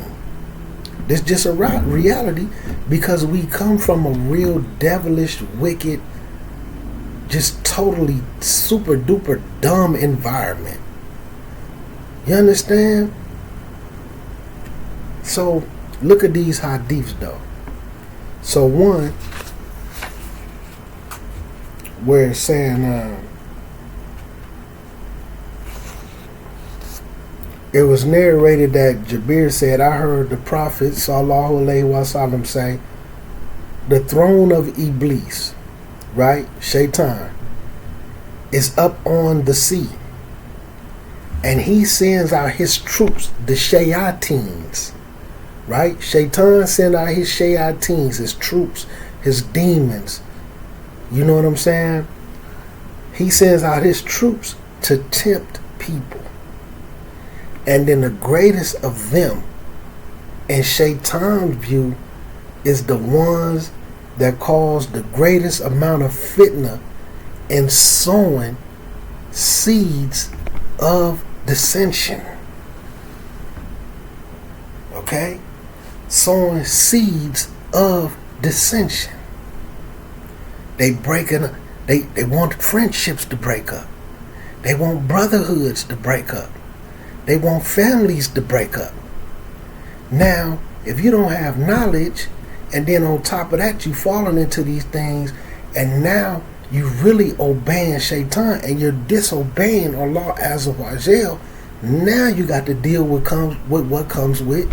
This is just a reality because we come from a real devilish, wicked, just totally super duper dumb environment. You understand? So look at these hadiths though. So one, where it's saying it was narrated that Jabir said, I heard the Prophet Sallallahu Alaihi Wasallam say, the throne of Iblis, right, Shaitan, is up on the sea. And he sends out his troops, the Shayatins, right? Shaitan sends out his Shayatins, his troops, his demons. You know what I'm saying? He sends out his troops to tempt people. And then the greatest of them, in Shaitan's view, is the ones that cause the greatest amount of fitna in sowing seeds of dissension. Okay? Sowing seeds of dissension. They want friendships to break up. They want brotherhoods to break up. They want families to break up. Now, if you don't have knowledge, and then on top of that, you falling into these things, and now you really obeying shaitan, and you're disobeying Allah Azza wa Jal, now you got to deal with what comes with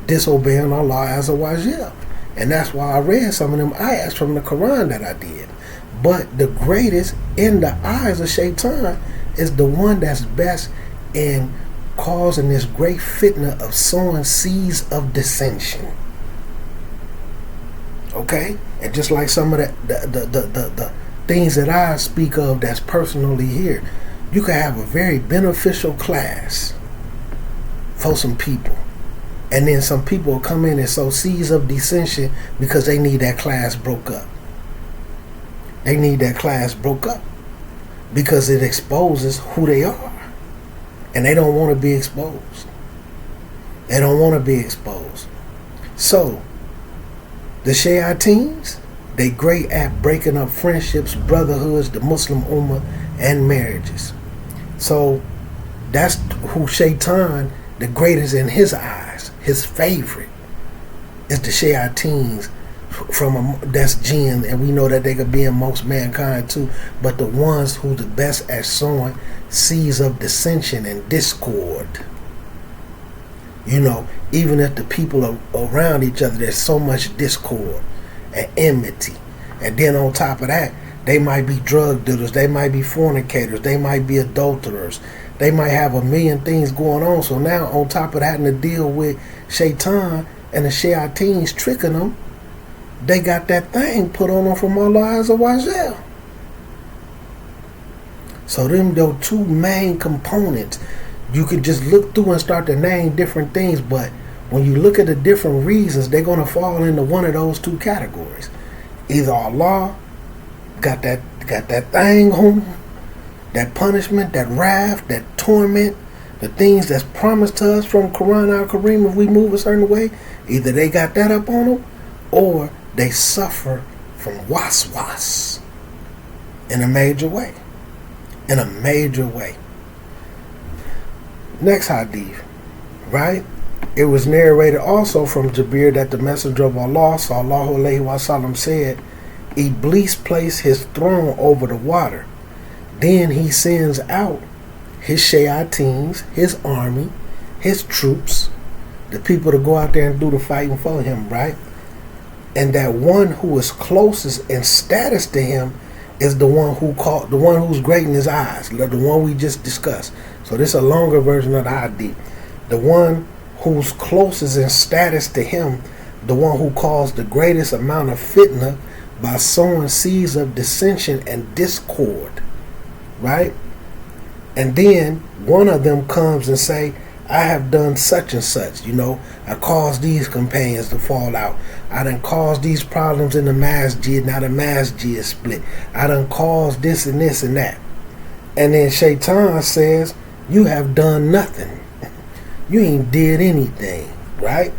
disobeying Allah Azza wa Jal. And that's why I read some of them ayats from the Quran that I did. But the greatest in the eyes of Shaitan is the one that's best in causing this great fitna of sowing seeds of dissension. Okay? And just like some of the things that I speak of that's personally here, you can have a very beneficial class for some people. And then some people will come in and sow seeds of dissension because they need that class broke up. They need that class broke up because it exposes who they are. And they don't want to be exposed. They don't want to be exposed. So, the Shayateens, they great at breaking up friendships, brotherhoods, the Muslim Ummah, and marriages. So, that's who Shaitan, the greatest in his eyes, his favorite, is the Shayateens that's jinn, and we know that they could be in most mankind too, but the ones who the best at sowing seeds of dissension and discord. You know, even if the people are around each other, there's so much discord and enmity. And then on top of that, they might be drug dealers, they might be fornicators, they might be adulterers, they might have a million things going on. So now on top of having to deal with Shaitan and the Shayateens tricking them, they got that thing put on them from Allah Azza wa Jal. So them those two main components. You could just look through and start to name different things, but when you look at the different reasons, they're going to fall into one of those two categories. Either Allah got that thing on, that punishment, that wrath, that torment, the things that's promised to us from Quran al-Kareem if we move a certain way. Either they got that up on them, or they suffer from waswas in a major way. In a major way. Next hadith, right? It was narrated also from Jabir that the Messenger of Allah sallallahu alaihi wasallam said, Iblis placed his throne over the water. Then he sends out his shayateens, his army, his troops, the people to go out there and do the fighting for him, right? And that one who is closest in status to him is the one who's great in his eyes, the one we just discussed. So this is a longer version of the hadith. The one who's closest in status to him, the one who caused the greatest amount of fitna by sowing seeds of dissension and discord, right? And then one of them comes and say, I have done such and such, I caused these companions to fall out. I done caused these problems in the masjid, now the masjid is split. I done caused this and this and that. And then Shaitan says, you have done nothing. You ain't did anything, right?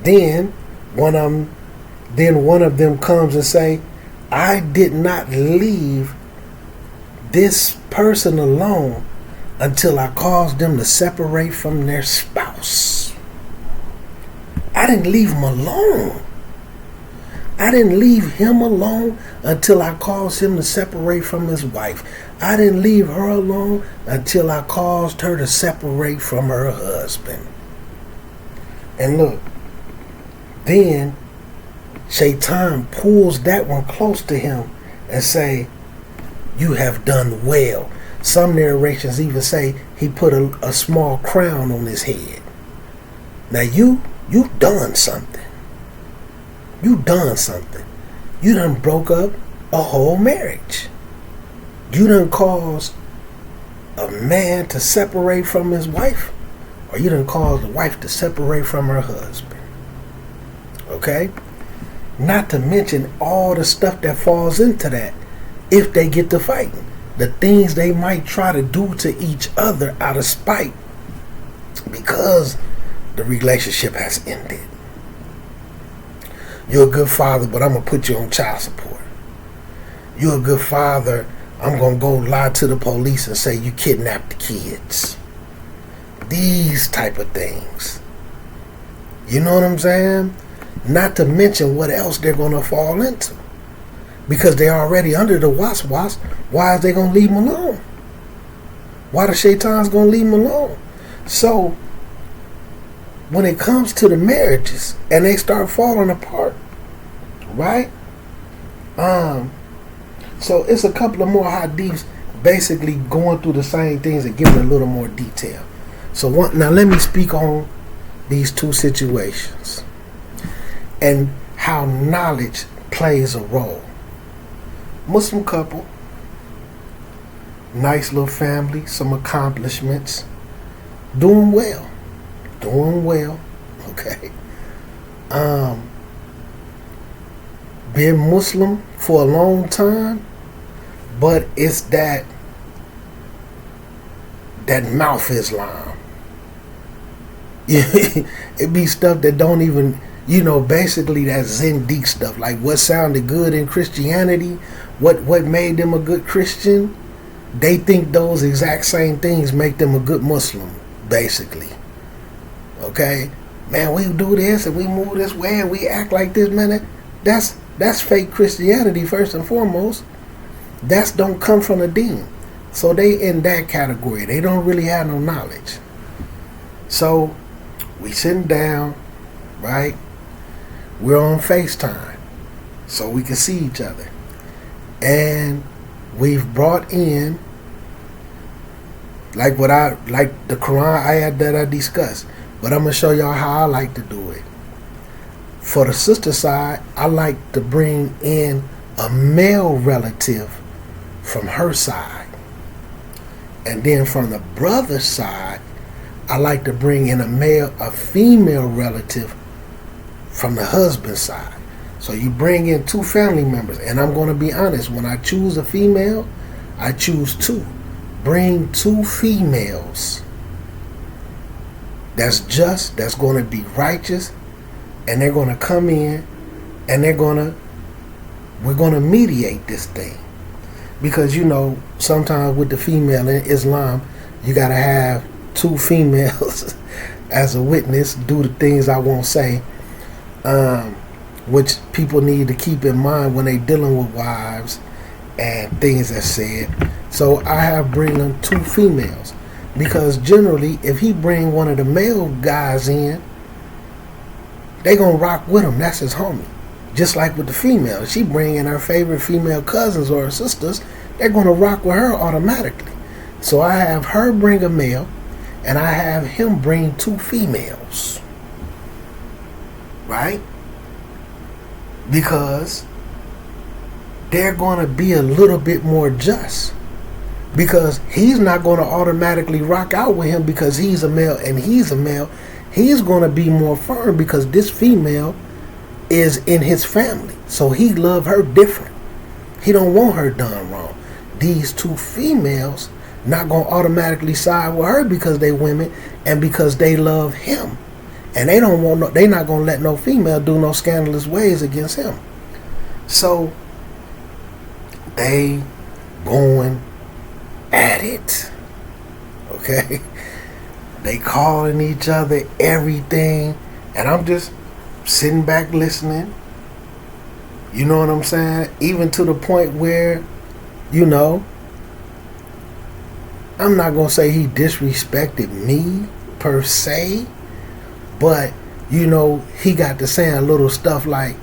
Then one of them comes and say, I did not leave this person alone until I caused them to separate from their spouse. I didn't leave him alone. I didn't leave him alone until I caused him to separate from his wife. I didn't leave her alone until I caused her to separate from her husband. And look, then Shaitan pulls that one close to him and say, you have done well. Some narrations even say he put a small crown on his head. Now you've done something. You done something. You done broke up a whole marriage. You done caused a man to separate from his wife, or you done caused the wife to separate from her husband. Okay? Not to mention all the stuff that falls into that if they get to fighting. The things they might try to do to each other out of spite because the relationship has ended. You're a good father, but I'm going to put you on child support. You're a good father, I'm going to go lie to the police and say you kidnapped the kids. These type of things. You know what I'm saying? Not to mention what else they're going to fall into. Because they're already under the waswas. Why is they going to leave them alone? Why the shaitan's going to leave them alone? So, when it comes to the marriages and they start falling apart, right? So it's a couple of more hadiths basically going through the same things and giving a little more detail. So now let me speak on these two situations and how knowledge plays a role. Muslim couple, nice little family, some accomplishments, doing well, okay. Been Muslim for a long time, but it's that mouth Islam. It be stuff that don't even, basically that Zindiq stuff, like what sounded good in Christianity, what made them a good Christian, they think those exact same things make them a good Muslim, basically. Okay? Man, we do this and we move this way and we act like this, man. That's fake Christianity first and foremost. That don't come from the deen. So they in that category. They don't really have no knowledge. So we sitting down, right? We're on FaceTime so we can see each other. And we've brought in like the Quran ayat that I discussed. But I'm going to show y'all how I like to do it. For the sister side, I like to bring in a male relative from her side. And then from the brother side, I like to bring in a female relative from the husband side. So you bring in two family members. And I'm going to be honest, when I choose a female, I choose two. Bring two females that's going to be righteous, and they're going to come in and we're going to mediate this thing. Because, sometimes with the female in Islam, you got to have two females as a witness, do the things I won't say, which people need to keep in mind when they dealing with wives and things that's said. So I have bring in two females. Because generally, if he bring one of the male guys in, they gonna rock with him. That's his homie. Just like with the female, she bring in her favorite female cousins or her sisters, they're gonna rock with her automatically. So I have her bring a male, and I have him bring two females. Right? Because they're gonna be a little bit more just. Because he's not going to automatically rock out with him because he's a male and he's a male. He's going to be more firm because this female is in his family. So he love her different. He don't want her done wrong. These two females not going to automatically side with her because they women and because they love him. And they don't want they not going to let no female do no scandalous ways against him. So they going at it. Okay? They calling each other everything, and I'm just sitting back listening. You know what I'm saying? Even to the point where, I'm not gonna say he disrespected me per se, but he got to saying little stuff like,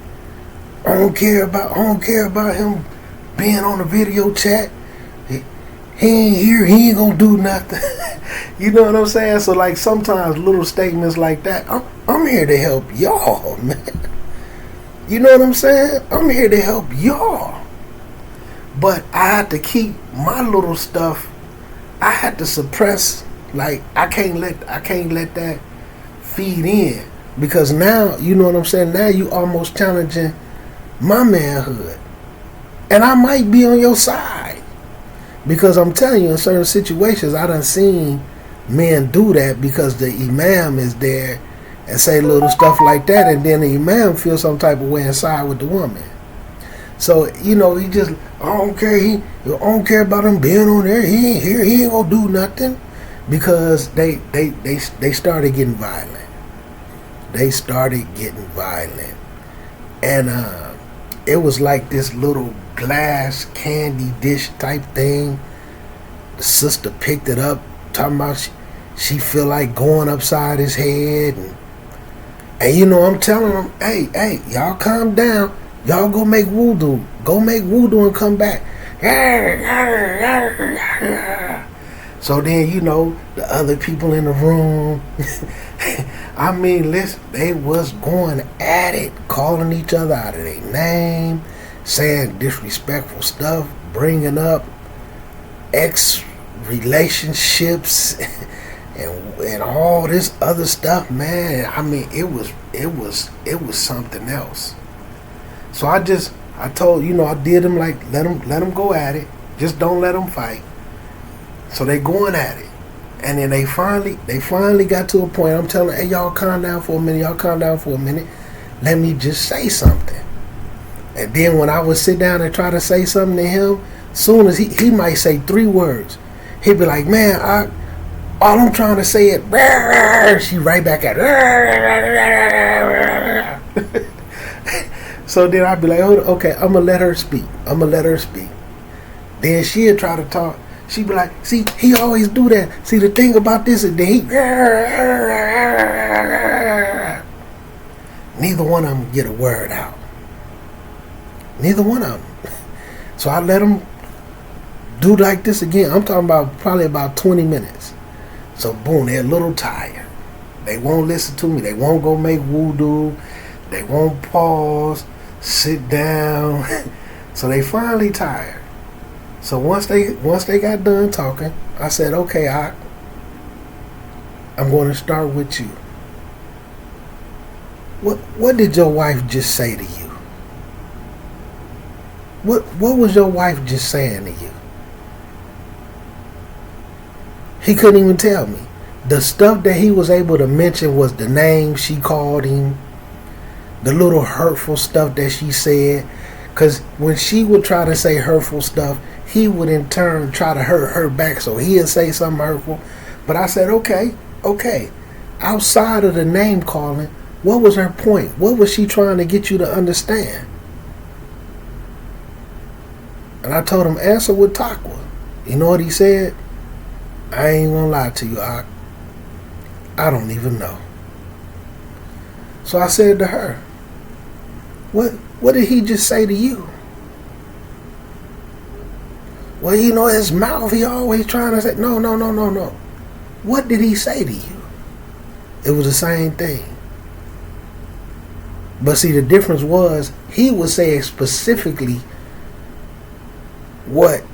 I don't care about him being on the video chat. He ain't here, he ain't gonna do nothing. You know what I'm saying? So like sometimes little statements like that, I'm here to help y'all, man. You know what I'm saying? I'm here to help y'all. But I had to keep my little stuff, I had to suppress, like I can't let that feed in. Because now, you know what I'm saying? Now you almost challenging my manhood. And I might be on your side. Because I'm telling you, in certain situations, I done seen men do that because the imam is there and say little stuff like that, and then the imam feels some type of way inside with the woman. So, he just, I don't care about him being on there. He ain't here. He ain't gonna do nothing. Because they started getting violent. And it was like this little glass candy dish type thing. The sister picked it up, talking about she feel like going upside his head, and I'm telling them, hey, y'all calm down, y'all go make wudu and come back. So then, the other people in the room, I mean, listen, they was going at it, calling each other out of their name, saying disrespectful stuff, bringing up ex-relationships and all this other stuff, man. I mean, it was something else. So I told, I did them like, let them go at it. Just don't let them fight. So they going at it. And then they finally got to a point. I'm telling them, hey, y'all calm down for a minute. Let me just say something. And then when I would sit down and try to say something to him, soon as he might say 3 words, he'd be like, man, all I'm trying to say is, she right back at it. So then I'd be like, oh, okay, I'm going to let her speak. Then she'd try to talk. She'd be like, see, he always do that. See, the thing about this is that neither one of them get a word out. Neither one of them. So I let them do like this again. I'm talking about probably about 20 minutes. So boom, they're a little tired. They won't listen to me. They won't go make voodoo. They won't pause, sit down. So they finally tired. So once they got done talking, I said, okay, I'm going to start with you. What did your wife just say to you? What was your wife just saying to you? He couldn't even tell me. The stuff that he was able to mention was the name she called him, the little hurtful stuff that she said. Because when she would try to say hurtful stuff, he would in turn try to hurt her back, so he'd say something hurtful. But I said, okay. Outside of the name calling, what was her point? What was she trying to get you to understand? And I told him, answer with taqwa. You know what he said? I ain't gonna lie to you, I don't even know. So I said to her, what did he just say to you? Well, his mouth, he always trying to say, no. What did he say to you? It was the same thing. But see, the difference was, he was saying specifically what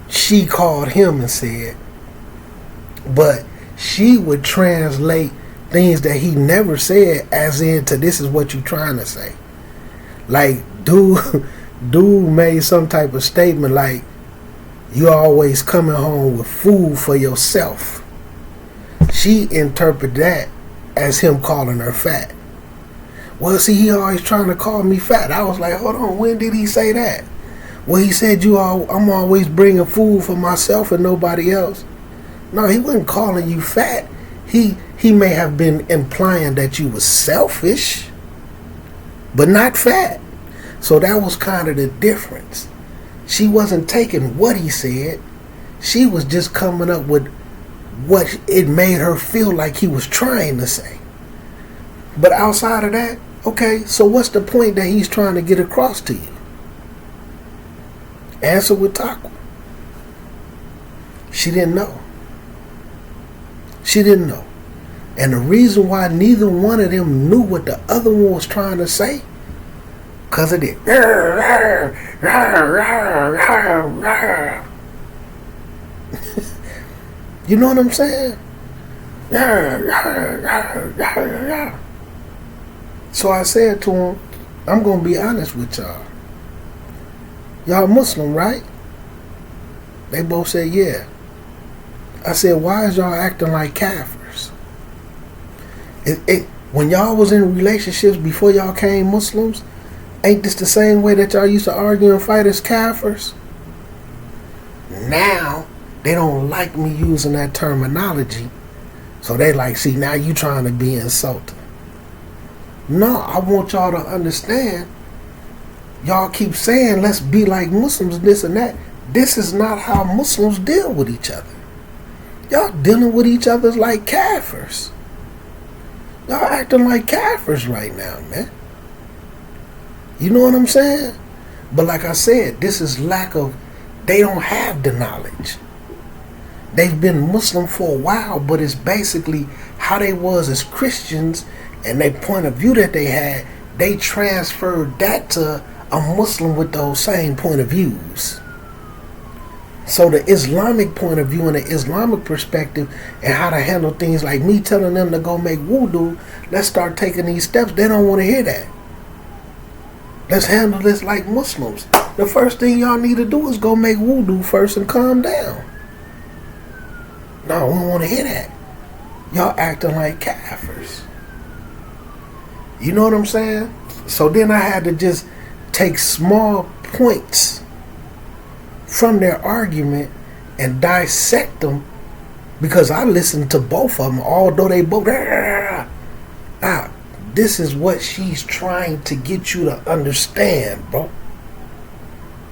she called him and said, but she would translate things that he never said as into, this is what you trying to say. Like, dude made some type of statement like, you always coming home with food for yourself. She interpreted that as him calling her fat. Well, see, he always trying to call me fat. I was like, hold on, when did he say that? Well, he said I'm always bringing food for myself and nobody else. No, he wasn't calling you fat. He may have been implying that you was selfish, but not fat. So that was kind of the difference. She wasn't taking what he said. She was just coming up with what it made her feel like he was trying to say. But outside of that, okay, so what's the point that he's trying to get across to you? Answer with taqwa. She didn't know. And the reason why neither one of them knew what the other one was trying to say, because of it. You know what I'm saying? So I said to him, I'm going to be honest with y'all. Y'all Muslim, right? They both said, yeah. I said, why is y'all acting like kafirs? When y'all was in relationships before y'all came Muslims, ain't this the same way that y'all used to argue and fight as kafirs? Now, they don't like me using that terminology. So they like, see, now you trying to be insulting. No, I want y'all to understand. Y'all keep saying, let's be like Muslims, this and that. This is not how Muslims deal with each other. Y'all dealing with each other like kafirs. Y'all acting like kafirs right now, man. You know what I'm saying? But like I said, this is lack of, they don't have the knowledge. They've been Muslim for a while, but it's basically how they was as Christians and their point of view that they had. They transferred that to a Muslim with those same point of views. So the Islamic point of view and the Islamic perspective and how to handle things, like me telling them to go make wudu, let's start taking these steps. They don't want to hear that. Let's handle this like Muslims. The first thing y'all need to do is go make wudu first and calm down. No, we don't want to hear that. Y'all acting like kafirs. You know what I'm saying? So then I had to just take small points from their argument and dissect them, because I listened to both of them, although they both, this is what she's trying to get you to understand, bro.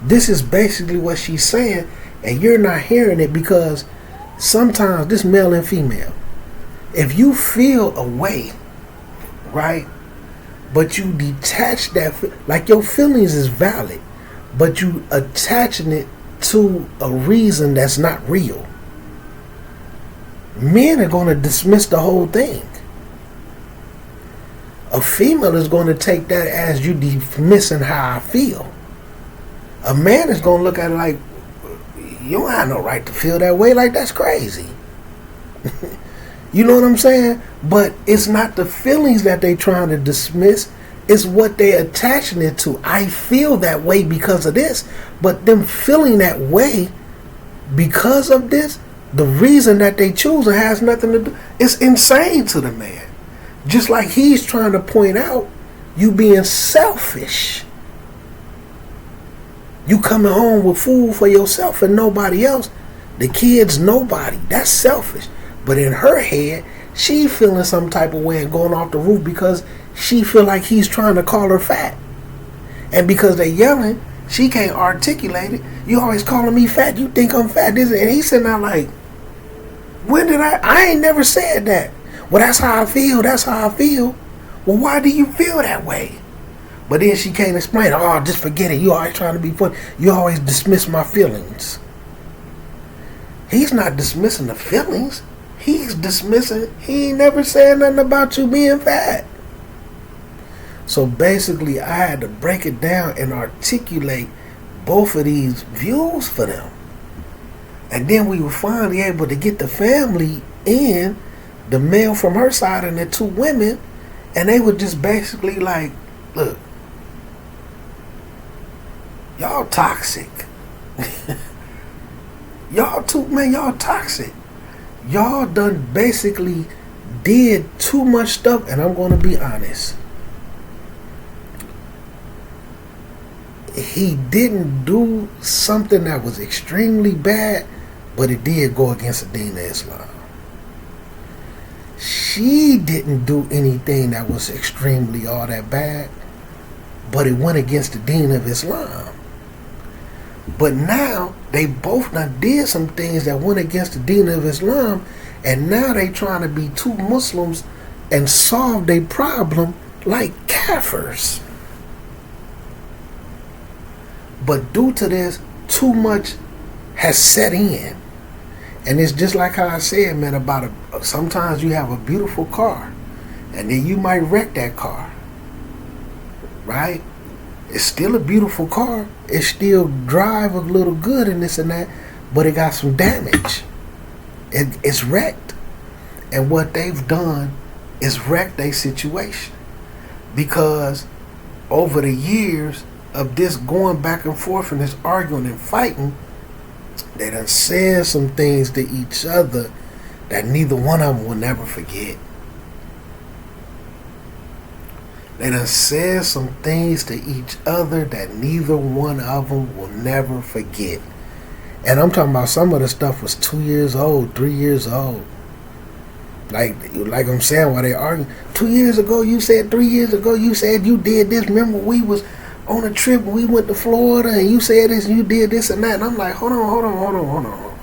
This is basically what she's saying, and you're not hearing it, because sometimes this male and female, if you feel a way, right, but you detach that, like your feelings is valid, but you attaching it to a reason that's not real, men are going to dismiss the whole thing. A female is going to take that as you dismissing how I feel. A man is going to look at it like, you don't have no right to feel that way. Like, that's crazy. You know what I'm saying? But it's not the feelings that they trying to dismiss. It's what they attaching it to. I feel that way because of this. But them feeling that way because of this, the reason that they choosing has nothing to do. It's insane to the man. Just like he's trying to point out, you being selfish. You coming home with food for yourself and nobody else. The kids, nobody. That's selfish. But in her head, she feeling some type of way and going off the roof because she feel like he's trying to call her fat. And because they yelling, she can't articulate it. You always calling me fat. You think I'm fat. And he's sitting there like, when did I ain't never said that. Well, that's how I feel. That's how I feel. Well, why do you feel that way? But then she can't explain. Oh, just forget it. You always trying to be funny. You always dismiss my feelings. He's not dismissing the feelings. He's dismissing. He ain't never said nothing about you being fat. So basically, I had to break it down and articulate both of these views for them. And then we were finally able to get the family in, the male from her side and the two women, and they were just basically like, look, y'all toxic. Y'all toxic. Y'all done basically did too much stuff, and I'm going to be honest. He didn't do something that was extremely bad, but it did go against the deen of Islam. She didn't do anything that was extremely all that bad, but it went against the deen of Islam. But now they both done did some things that went against the deen of Islam, and now they trying to be two Muslims and solve their problem like kafirs. But due to this, too much has set in. And it's just like how I said, man, about sometimes you have a beautiful car, and then you might wreck that car. Right? It's still a beautiful car. It still drive a little good and this and that, but it got some damage. It's wrecked. And what they've done is wreck their situation. Because over the years of this going back and forth and this arguing and fighting, they done said some things to each other that neither one of them will never forget. They done said some things to each other that neither one of them will never forget. And I'm talking about some of the stuff was 2 years old, 3 years old. Like I'm saying, while they arguing, 2 years ago you said, 3 years ago you said you did this. Remember we was on a trip and we went to Florida and you said this and you did this and that. And I'm like, hold on.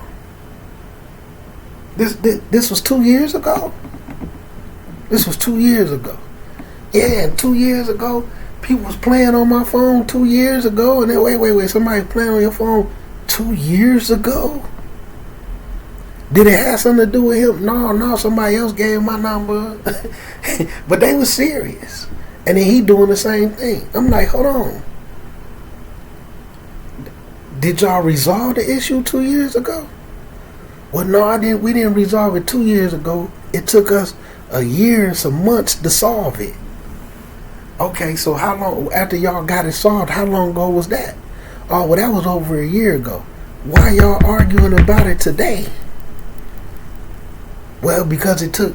This was 2 years ago? This was 2 years ago. Yeah, and 2 years ago, People was playing on my phone 2 years ago, and then wait, somebody playing on your phone 2 years ago? Did it have something to do with him? No, somebody else gave him my number. But they was serious. And then he doing the same thing. I'm like, hold on. Did y'all resolve the issue 2 years ago? Well, no, I didn't. We didn't resolve it 2 years ago. It took us a year and some months to solve it. Okay, so how long, after y'all got it solved, how long ago was that? Oh, well, that was over a year ago. Why y'all arguing about it today? Well, because it took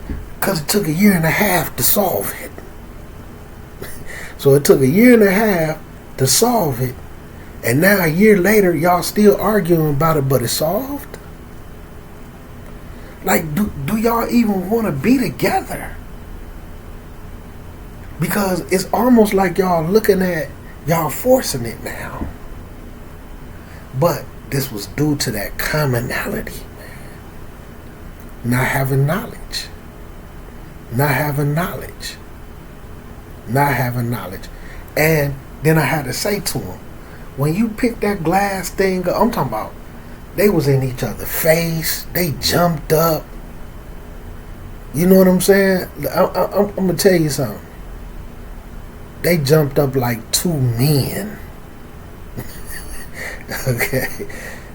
a year and a half to solve it. So it took a year and a half to solve it, and now a year later, y'all still arguing about it, but it's solved? Like, do y'all even want to be together? Because it's almost like y'all forcing it now. But this was due to that commonality, man. Not having knowledge. And then I had to say to him, when you pick that glass thing up, I'm talking about, they was in each other's face. They jumped up. You know what I'm saying? I'm going to tell you something. They jumped up like two men. Okay?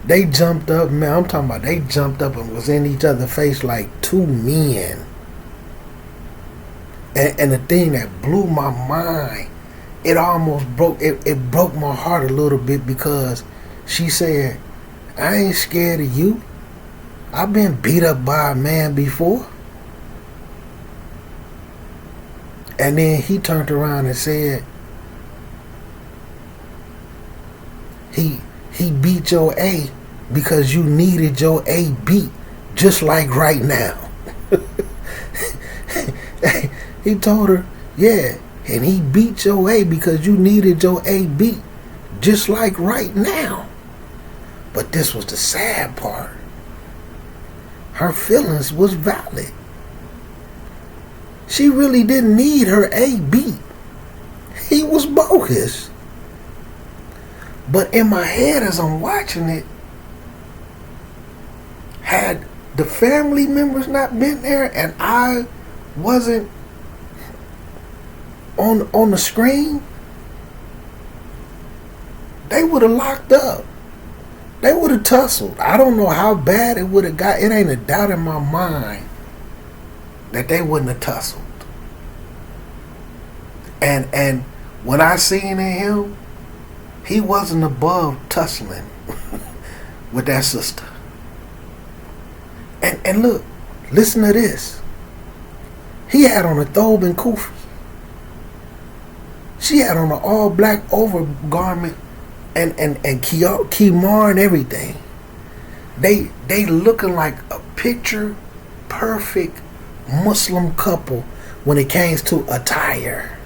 They jumped up, man. I'm talking about they jumped up and was in each other's face like two men. And the thing that blew my mind, it almost broke, it broke my heart a little bit, because she said, I ain't scared of you. I've been beat up by a man before. And then he turned around and said, he beat your A because you needed your A beat, just like right now. He told her, yeah, and he beat your A because you needed your A beat, just like right now. But this was the sad part. Her feelings was valid. She really didn't need her A beat. He was bogus. But in my head as I'm watching it, had the family members not been there and I wasn't on the screen, they would have locked up. They would have tussled. I don't know how bad it would have got. It ain't a doubt in my mind that they wouldn't have tussled. And when I seen in him, he wasn't above tussling with that sister. And look, listen to this. He had on a thobe and kufi. She had on an all black overgarment and kimar and everything. They looking like a picture perfect Muslim couple when it came to attire.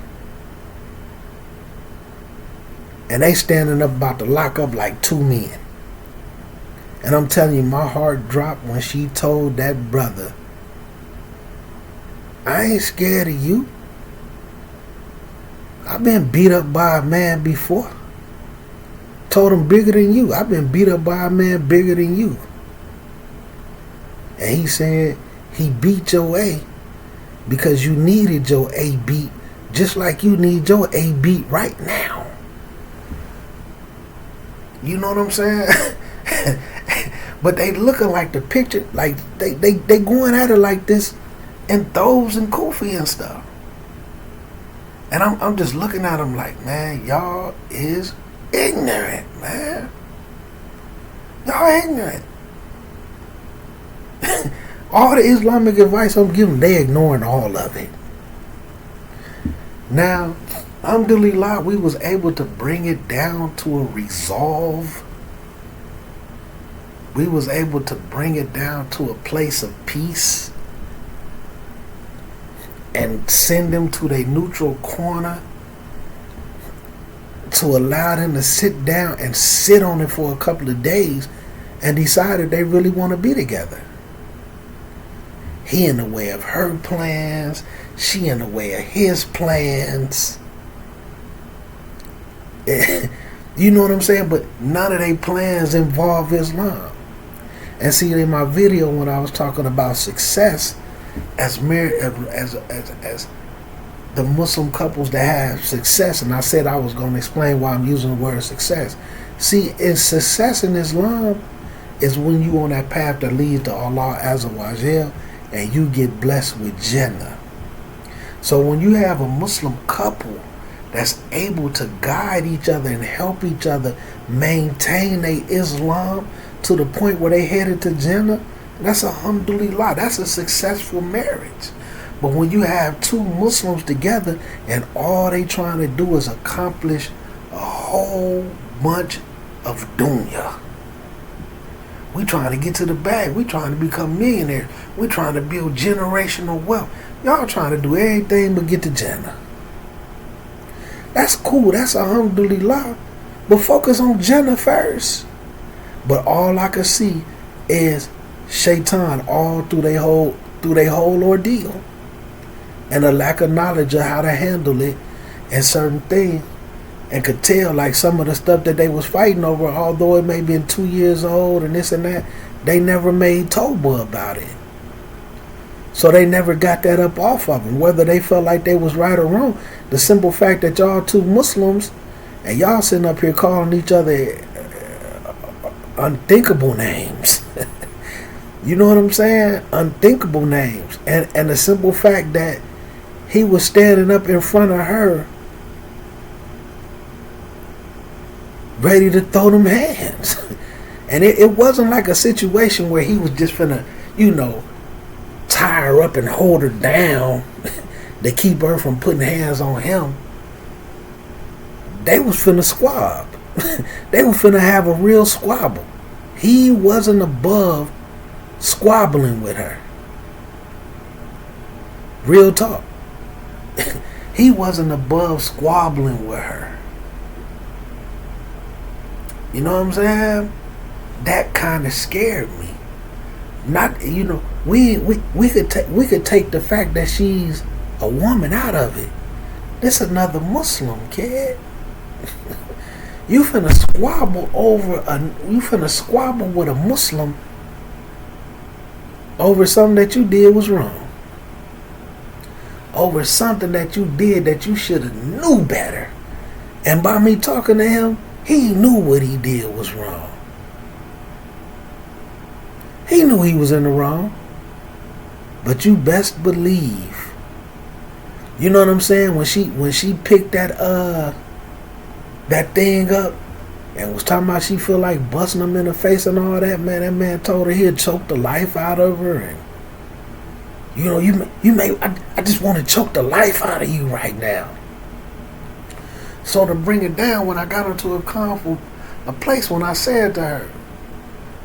And they standing up about to lock up like two men. And I'm telling you, my heart dropped when she told that brother, I ain't scared of you. I've been beat up by a man before. Told him bigger than you. I've been beat up by a man bigger than you. And he said he beat your A because you needed your A beat just like you need your A beat right now. You know what I'm saying? But they looking like the picture, like they going at it like this in thobes and kufi and stuff. And I'm just looking at them like, man, y'all is ignorant, man. Y'all ignorant. All the Islamic advice I'm giving, they ignoring all of it. Now, alhamdulillah, we was able to bring it down to a resolve. We was able to bring it down to a place of peace and send them to their neutral corner to allow them to sit down and sit on it for a couple of days and decided they really want to be together. He in the way of her plans, she in the way of his plans. You know what I'm saying? But none of their plans involve Islam. And see, in my video when I was talking about success as the Muslim couples that have success, and I said I was going to explain why I'm using the word success. See, in success in Islam is when you on that path that leads to Allah Azza wa Jal, and you get blessed with Jannah. So when you have a Muslim couple that's able to guide each other and help each other maintain their Islam to the point where they headed to Jannah, that's alhamdulillah, that's a successful marriage. But when you have two Muslims together and all they trying to do is accomplish a whole bunch of dunya. We trying to get to the bag. We trying to become millionaires. We trying to build generational wealth. Y'all trying to do everything but get to Jannah. That's cool. That's alhamdulillah. But focus on Jannah first. But all I can see is shaitan all through their whole ordeal. And a lack of knowledge of how to handle it and certain things. And could tell like some of the stuff that they was fighting over, although it may been 2 years old and this and that, they never made Tawbah about it. So they never got that up off of them, whether they felt like they was right or wrong. The simple fact that y'all two Muslims and y'all sitting up here calling each other unthinkable names. You know what I'm saying? Unthinkable names. And the simple fact that he was standing up in front of her ready to throw them hands. And it wasn't like a situation where he was just finna, tie her up and hold her down to keep her from putting hands on him. They was finna squab. They was finna have a real squabble. He wasn't above squabbling with her. Real talk. He wasn't above squabbling with her. You know what I'm saying? That kind of scared me. Not, we could take the fact that she's a woman out of it. This another Muslim, kid. You finna squabble with a Muslim over something that you did was wrong. Over something that you did that you should have knew better. And by me talking to him, he knew what he did was wrong. He knew he was in the wrong. But you best believe, you know what I'm saying? When she picked that thing up and was talking about she feel like busting him in the face and all that, man, that man told her he'd choke the life out of her, and I just want to choke the life out of you right now. So to bring it down, when I got into a place when I said to her,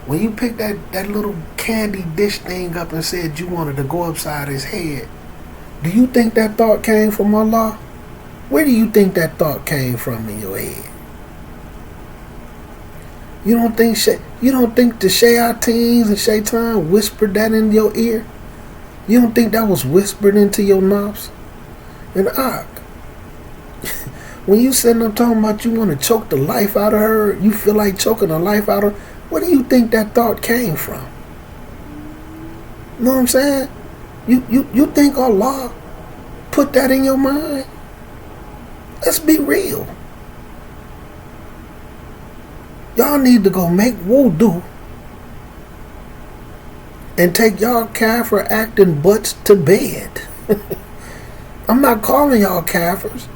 when you picked that little candy dish thing up and said you wanted to go upside his head, do you think that thought came from Allah? Where do you think that thought came from in your head? You don't think the shayateens and shaitan whispered that in your ear? You don't think that was whispered into your nafs? And when you sitting up talking about you want to choke the life out of her, you feel like choking the life out of her, where do you think that thought came from? You know what I'm saying? You think Allah put that in your mind? Let's be real. Y'all need to go make wudu and take y'all kafir acting butts to bed. I'm not calling y'all kafirs,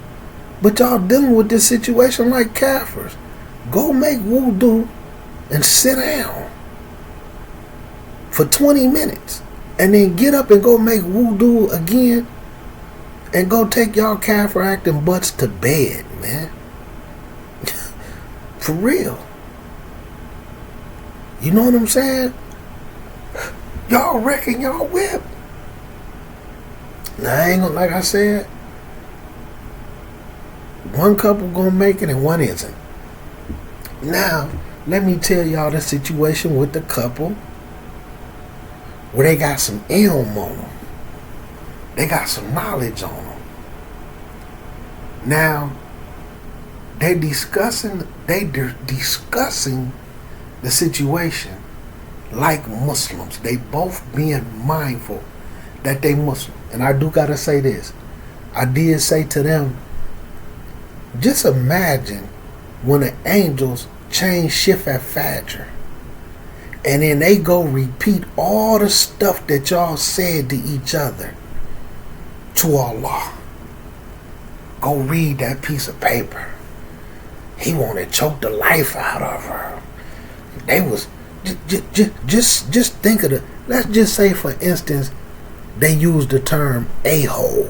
but y'all dealing with this situation like kafirs. Go make wudu and sit down for 20 minutes and then get up and go make wudu again and go take y'all kafir acting butts to bed, man. For real. You know what I'm saying? Y'all wrecking y'all whip. Now, I ain't gonna, like I said, one couple gonna make it and one isn't. Now, let me tell y'all the situation with the couple where they got some ilm on them. They got some knowledge on them. Now, They're discussing the situation like Muslims. They both being mindful that they Muslim. And I do gotta say this. I did say to them, just imagine when the angels change shift at Fajr, and then they go repeat all the stuff that y'all said to each other to Allah. Go read that piece of paper. He wanted to choke the life out of her. They was just think of the. Let's just say, for instance, they used the term a-hole,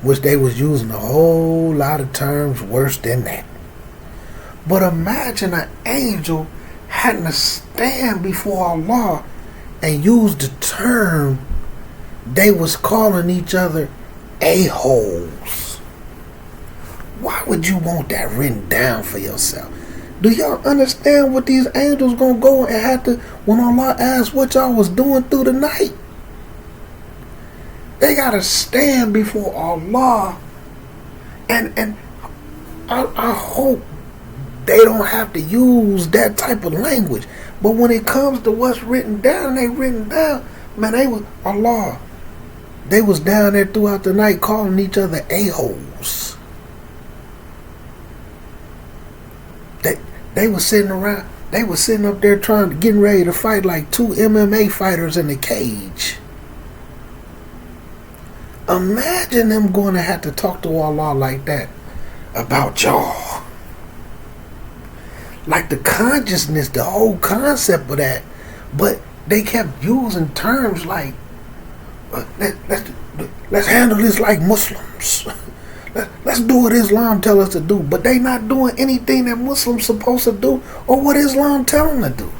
which they was using a whole lot of terms worse than that. But imagine an angel having to stand before Allah and use the term they was calling each other a-holes. Why would you want that written down for yourself? Do y'all understand what these angels gonna go and have to, when Allah asks what y'all was doing through the night? They gotta stand before Allah, and I hope they don't have to use that type of language. But when it comes to what's written down, they written down. Man, they was Allah. They was down there throughout the night calling each other a-holes. They was sitting around. They was sitting up there getting ready to fight like two MMA fighters in a cage. Imagine them going to have to talk to Allah like that about y'all. Like the consciousness, the whole concept of that. But they kept using terms like, let's handle this like Muslims. Let's do what Islam tell us to do. But they not doing anything that Muslims supposed to do or what Islam tell them to do.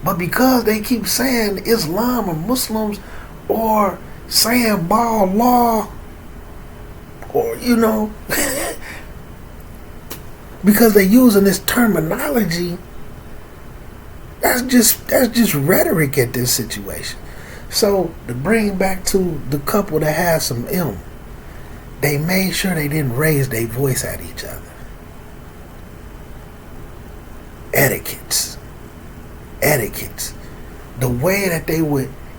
But because they keep saying Islam or Muslims or saying by Allah, or because they're using this terminology, that's just rhetoric at this situation. So to bring back to the couple that had some ilm, they made sure they didn't raise their voice at each other. Etiquettes. The way that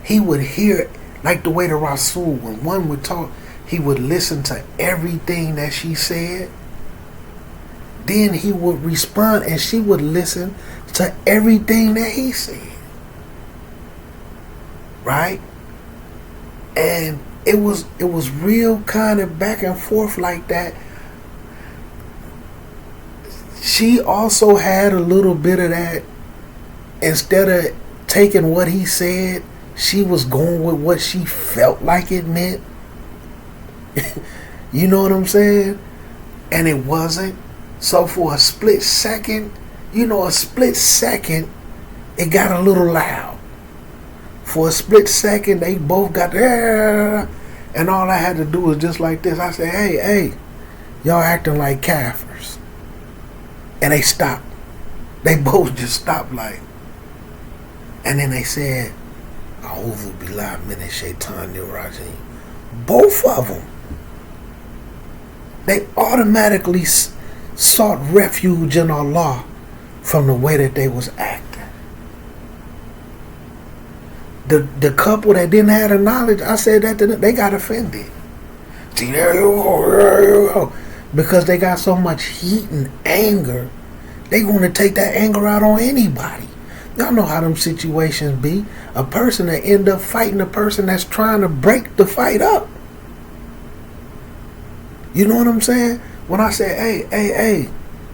he would hear, like the way the Rasul, when one would talk, he would listen to everything that she said. Then he would respond and she would listen to everything that he said. Right? And it was real kind of back and forth like that. She also had a little bit of that. Instead of taking what he said, she was going with what she felt like it meant. You know what I'm saying? And it wasn't. So for a split second, it got a little loud. For a split second, they both got there, and all I had to do was just like this. I said, hey, y'all acting like kafirs. And they stopped. They both just stopped like. And then they said, A'udhu billahi minash shaitanir rajim. Both of them. They automatically sought refuge in Allah from the way that they was acting. The couple that didn't have the knowledge, I said that to them, they got offended. See, there you go. Because they got so much heat and anger, they want to take that anger out on anybody. Y'all know how them situations be. A person that end up fighting a person that's trying to break the fight up. You know what I'm saying? When I say, hey,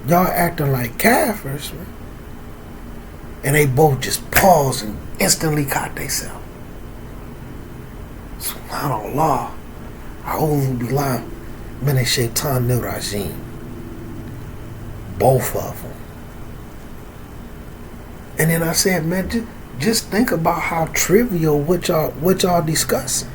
y'all acting like kafirs, man. And they both just paused and instantly caught themselves. Subhanallah. A'udhu billahi minash shaitanir rajim. Both of them. And then I said, man, just think about how trivial what y'all discussing.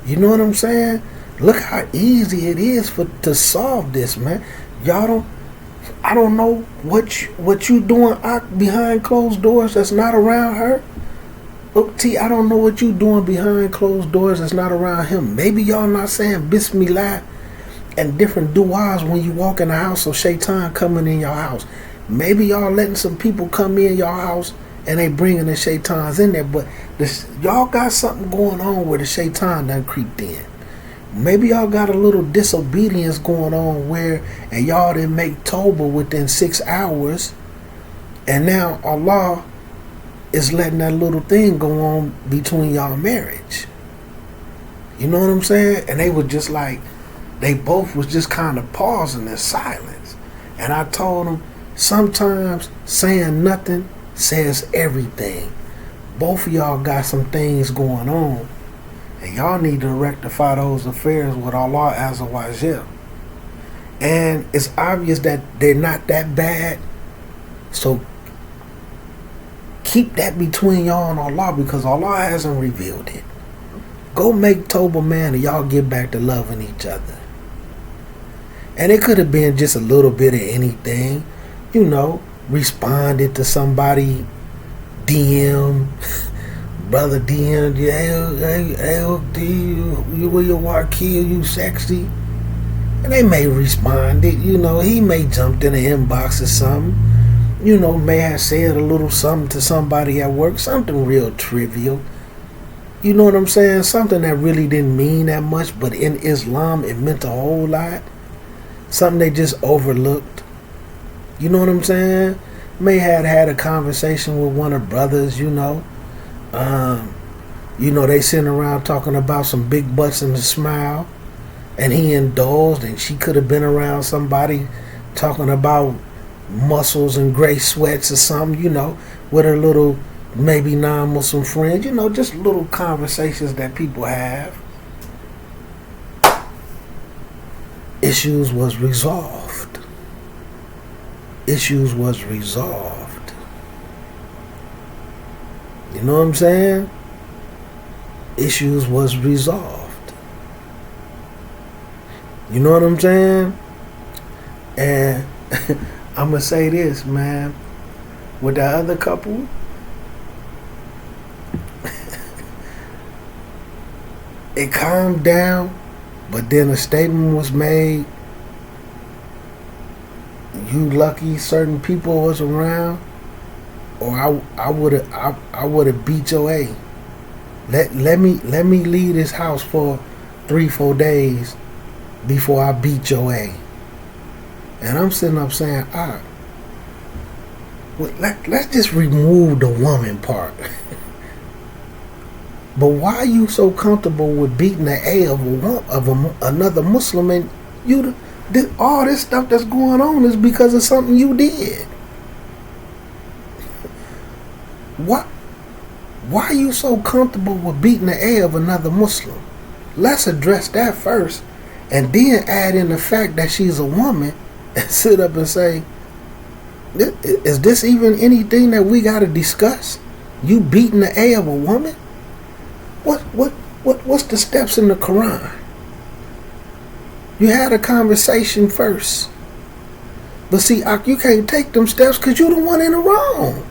You know what I'm saying? Look how easy it is to solve this, man. I don't know what you doing behind closed doors that's not around her. Look, T, I don't know what you doing behind closed doors that's not around him. Maybe y'all not saying Bismillah and different duas when you walk in the house, so shaitan coming in your house. Maybe y'all letting some people come in your house and they bringing the shaitans in there, but y'all got something going on where the shaitan done creeped in. Maybe y'all got a little disobedience going on and y'all didn't make Tawbah within 6 hours, and now Allah is letting that little thing go on between y'all marriage. You know what I'm saying? And they were just like, they both was just kind of pausing in silence. And I told them, sometimes saying nothing says everything. Both of y'all got some things going on, and y'all need to rectify those affairs with Allah Azza wa Jal. And it's obvious that they're not that bad, so keep that between y'all and Allah, because Allah hasn't revealed it. Go make Tawbah, man, and y'all get back to loving each other. And it could have been just a little bit of anything, you know, responded to somebody, DM, brother DM, you with your Wakil, you sexy. And they may responded, you know, he may jumped in the inbox or something, you know, may have said a little something to somebody at work, something real trivial. You know what I'm saying? Something that really didn't mean that much, but in Islam it meant a whole lot. Something they just overlooked. You know what I'm saying? May have had a conversation with one of brothers, you know. You know, they sitting around talking about some big butts and a smile, and he indulged, and she could have been around somebody talking about muscles and gray sweats or something, you know, with her little maybe non-Muslim friends, you know, just little conversations that people have. Issues was resolved. Issues was resolved. You know what I'm saying? Issues was resolved. You know what I'm saying? And I'm going to say this, man. With that other couple, it calmed down, but then a statement was made. You lucky certain people was around, or I would have beat your A. Let me leave this house for 3-4 days before I beat your A. And I'm sitting up saying, let's just remove the woman part. But why are you so comfortable with beating the A of another Muslim, and all this stuff that's going on is because of something you did? Why are you so comfortable with beating the A of another Muslim? Let's address that first, and then add in the fact that she's a woman, and sit up and say, is this even anything that we got to discuss? You beating the A of a woman? What's the steps in the Quran? You had a conversation first. But see, you can't take them steps because you're the one in the wrong.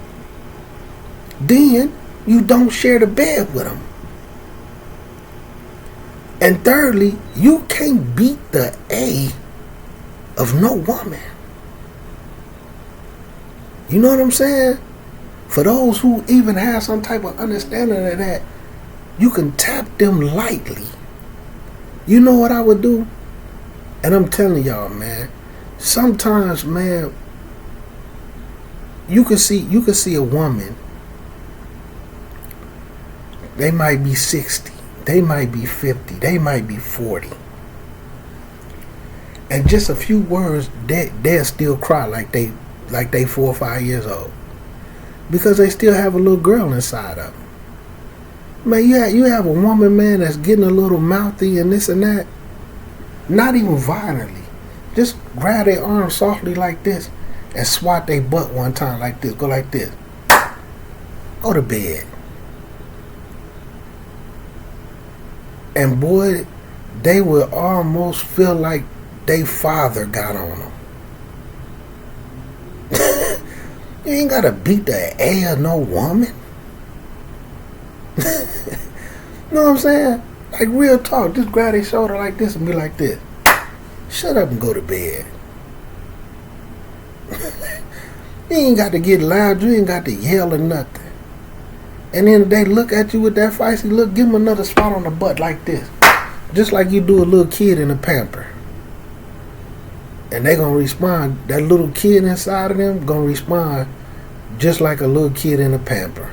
Then you don't share the bed with them. And thirdly, you can't beat the A of no woman. You know what I'm saying? For those who even have some type of understanding of that, you can tap them lightly. You know what I would do? And I'm telling y'all, man, sometimes, man, you can see a woman. They might be 60, they might be 50, they might be 40. And just a few words, they'll still cry like they 4 or 5 years old, because they still have a little girl inside of them. Man, you have a woman, man, that's getting a little mouthy and this and that. Not even violently. Just grab their arm softly like this and swat their butt one time like this. Go like this. Go to bed. And boy, they will almost feel like their father got on them. You ain't gotta beat the A of no woman. You know what I'm saying? Like real talk. Just grab their shoulder like this and be like this. shut up and go to bed. You ain't got to get loud. You ain't got to yell or nothing. And then they look at you with that feisty look. Give them another spot on the butt like this. Just like you do a little kid in a pamper. And they going to respond. That little kid inside of them going to respond just like a little kid in a pamper.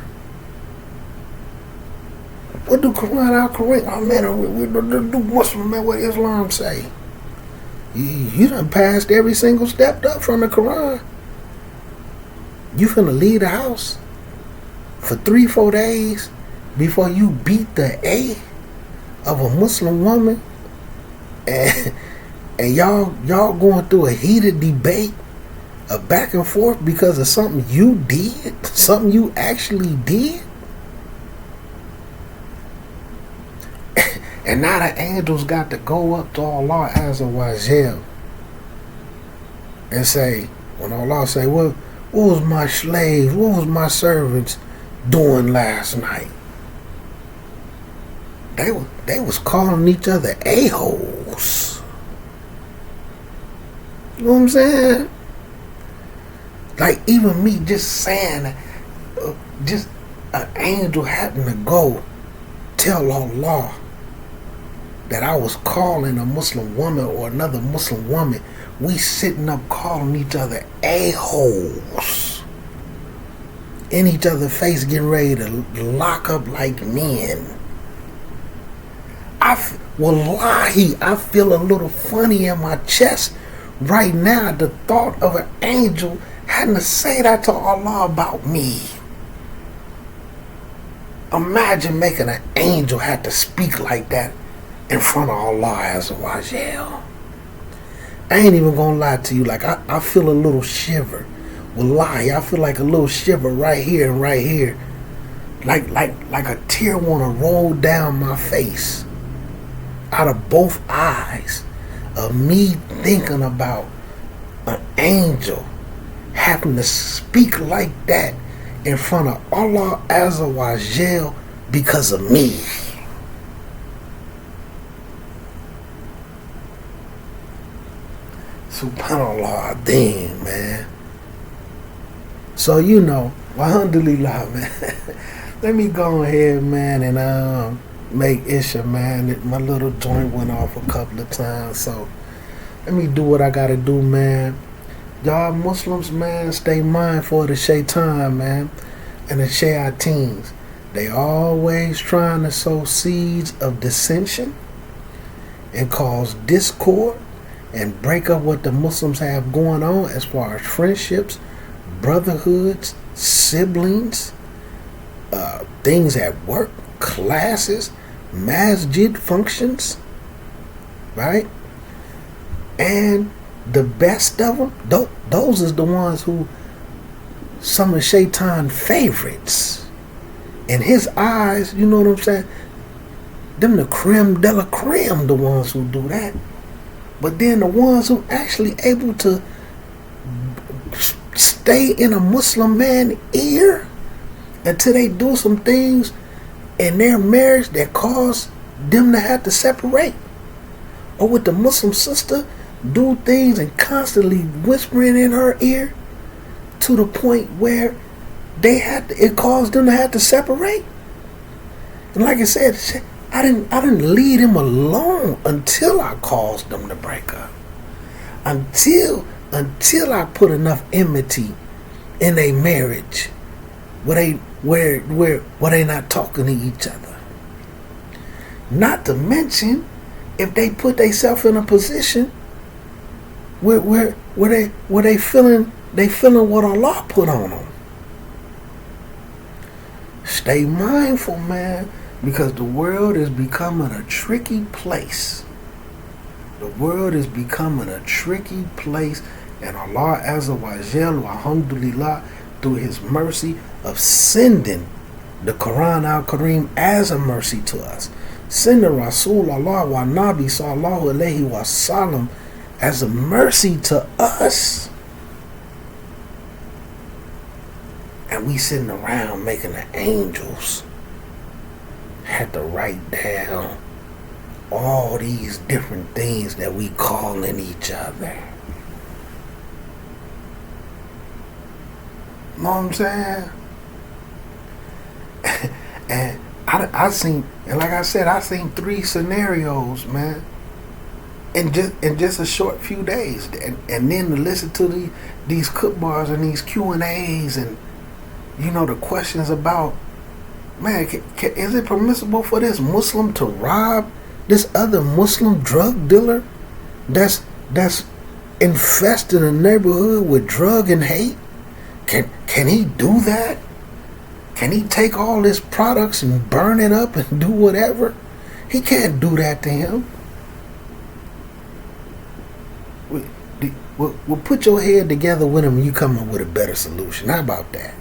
What do Quran al-Kareem? Oh man, Muslim man, what Islam say? You done passed every single step up from the Quran. You finna leave the house for 3-4 days before you beat the A of a Muslim woman, and y'all going through a heated debate, a back and forth because of something you did, something you actually did. And now the angels got to go up to Allah Azza wa Jal and say, when Allah say, what was my slaves, what was my servants doing last night? They was calling each other a-holes. You know what I'm saying? Like even me just saying that, just an angel having to go tell Allah that I was calling a Muslim woman or another Muslim woman, we sitting up calling each other a-holes in each other's face, getting ready to lock up like men. Wallahi, I feel a little funny in my chest right now, the thought of an angel having to say that to Allah about me. Imagine making an angel have to speak like that in front of Allah Azza wa Jal. I ain't even gonna lie to you, like I feel a little shiver. Wallahi, I feel like a little shiver right here and right here. Like a tear wanna roll down my face out of both eyes of me thinking about an angel having to speak like that in front of Allah Azza wa Jal because of me. SubhanAllah, damn, man. So you know, alhamdulillah, man. Let me go ahead, man, and make Isha, man. My little joint went off a couple of times, so let me do what I gotta do, man. Y'all Muslims, man, stay mindful of the shaitan, man, and the shayateens. They always trying to sow seeds of dissension and cause discord and break up what the Muslims have going on as far as friendships, brotherhoods, siblings, things at work, classes, masjid functions, right? And the best of them, those is the ones who some of Shaitan favorites. In his eyes, you know what I'm saying? Them the creme de la creme, the ones who do that. But then the ones who actually able to stay in a Muslim man's ear until they do some things in their marriage that cause them to have to separate. Or with the Muslim sister, do things and constantly whispering in her ear to the point where it caused them to have to separate. And like I said, I didn't leave them alone until I caused them to break up. Until I put enough enmity in a marriage where they not talking to each other. Not to mention if they put themselves in a position where they feeling what Allah put on them. Stay mindful, man. Because the world is becoming a tricky place. The world is becoming a tricky place. And Allah Azza wa Jal, alhamdulillah, through his mercy of sending the Quran al-Kareem as a mercy to us. Sending Rasul Allah wa Nabi sallallahu alayhi wa sallam as a mercy to us. And we sitting around making the angels had to write down all these different things that we calling each other. Know what I'm saying? And I seen, and like I said, I seen 3 scenarios, man, in just a short few days, and then to listen to these cook bars and these Q&As, and the questions about, man, is it permissible for this Muslim to rob this other Muslim drug dealer that's infested a neighborhood with drug and hate? Can he do that? Can he take all his products and burn it up and do whatever? He can't do that to him. Well, put your head together with him and you come up with a better solution. How about that?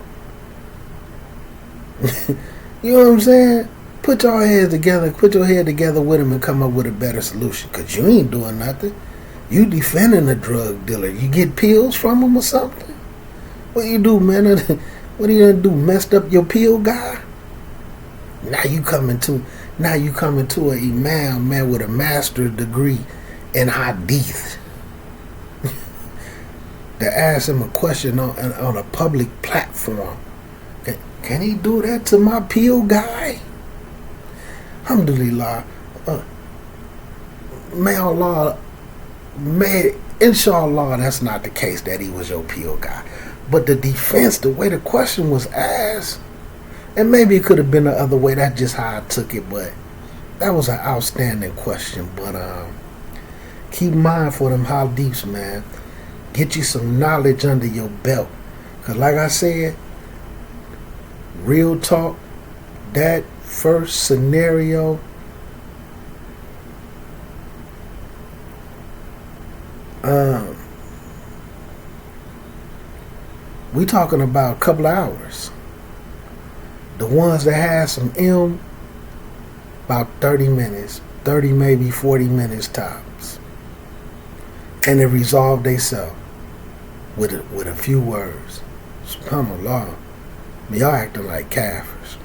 You know what I'm saying? Put your head together with him and come up with a better solution. Because you ain't doing nothing. You defending a drug dealer. You get pills from him or something? What you do, man? What are you gonna do? Messed up your pill guy? Now you coming to an imam, man, with a master's degree in hadith to ask him a question on a public platform. Can he do that to my pill guy? Alhamdulillah. Inshallah, that's not the case that he was your pill guy. But the defense, the way the question was asked, and maybe it could have been the other way, that's just how I took it, but that was an outstanding question. But keep mindful of them hadiths, man. Get you some knowledge under your belt. Because like I said, real talk, that first scenario, we talking about a couple of hours. The ones that had some about 30 minutes, 30 maybe 40 minutes tops, and it resolved themselves with a few words. SubhanAllah. Y'all acting like kafirs.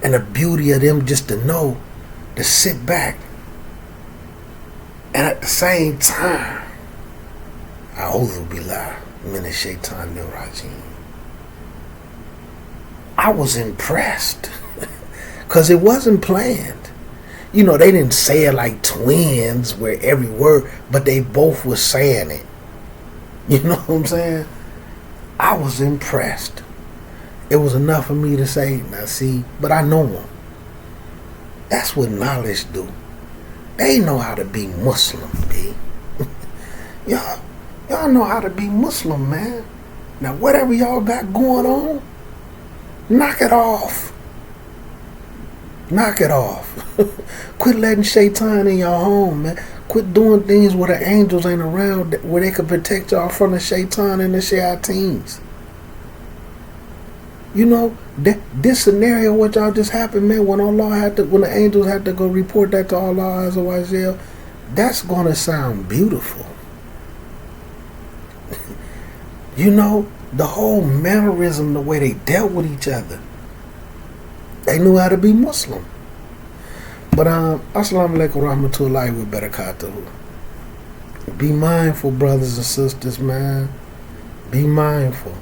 And the beauty of them just to know, to sit back, and at the same time, A'udhu billah minash shaitanir rajim. I was impressed because it wasn't planned. They didn't say it like twins where every word, but they both were saying it. You know what I'm saying? I was impressed. It was enough for me to say, now see, but I know them. That's what knowledge do. They know how to be Muslim, B. Y'all know how to be Muslim, man. Now, whatever y'all got going on, knock it off. Knock it off. Quit letting shaitan in your home, man. Quit doing things where the angels ain't around, where they can protect y'all from the shaitan and the shayateens. This scenario, what y'all just happened, man, when the angels had to go report that to Allah Azza wa Jal, that's gonna sound beautiful. The whole mannerism, the way they dealt with each other, they knew how to be Muslim. But Assalamu alaikum warahmatullahi wabarakatuh. Be mindful, brothers and sisters, man. Be mindful.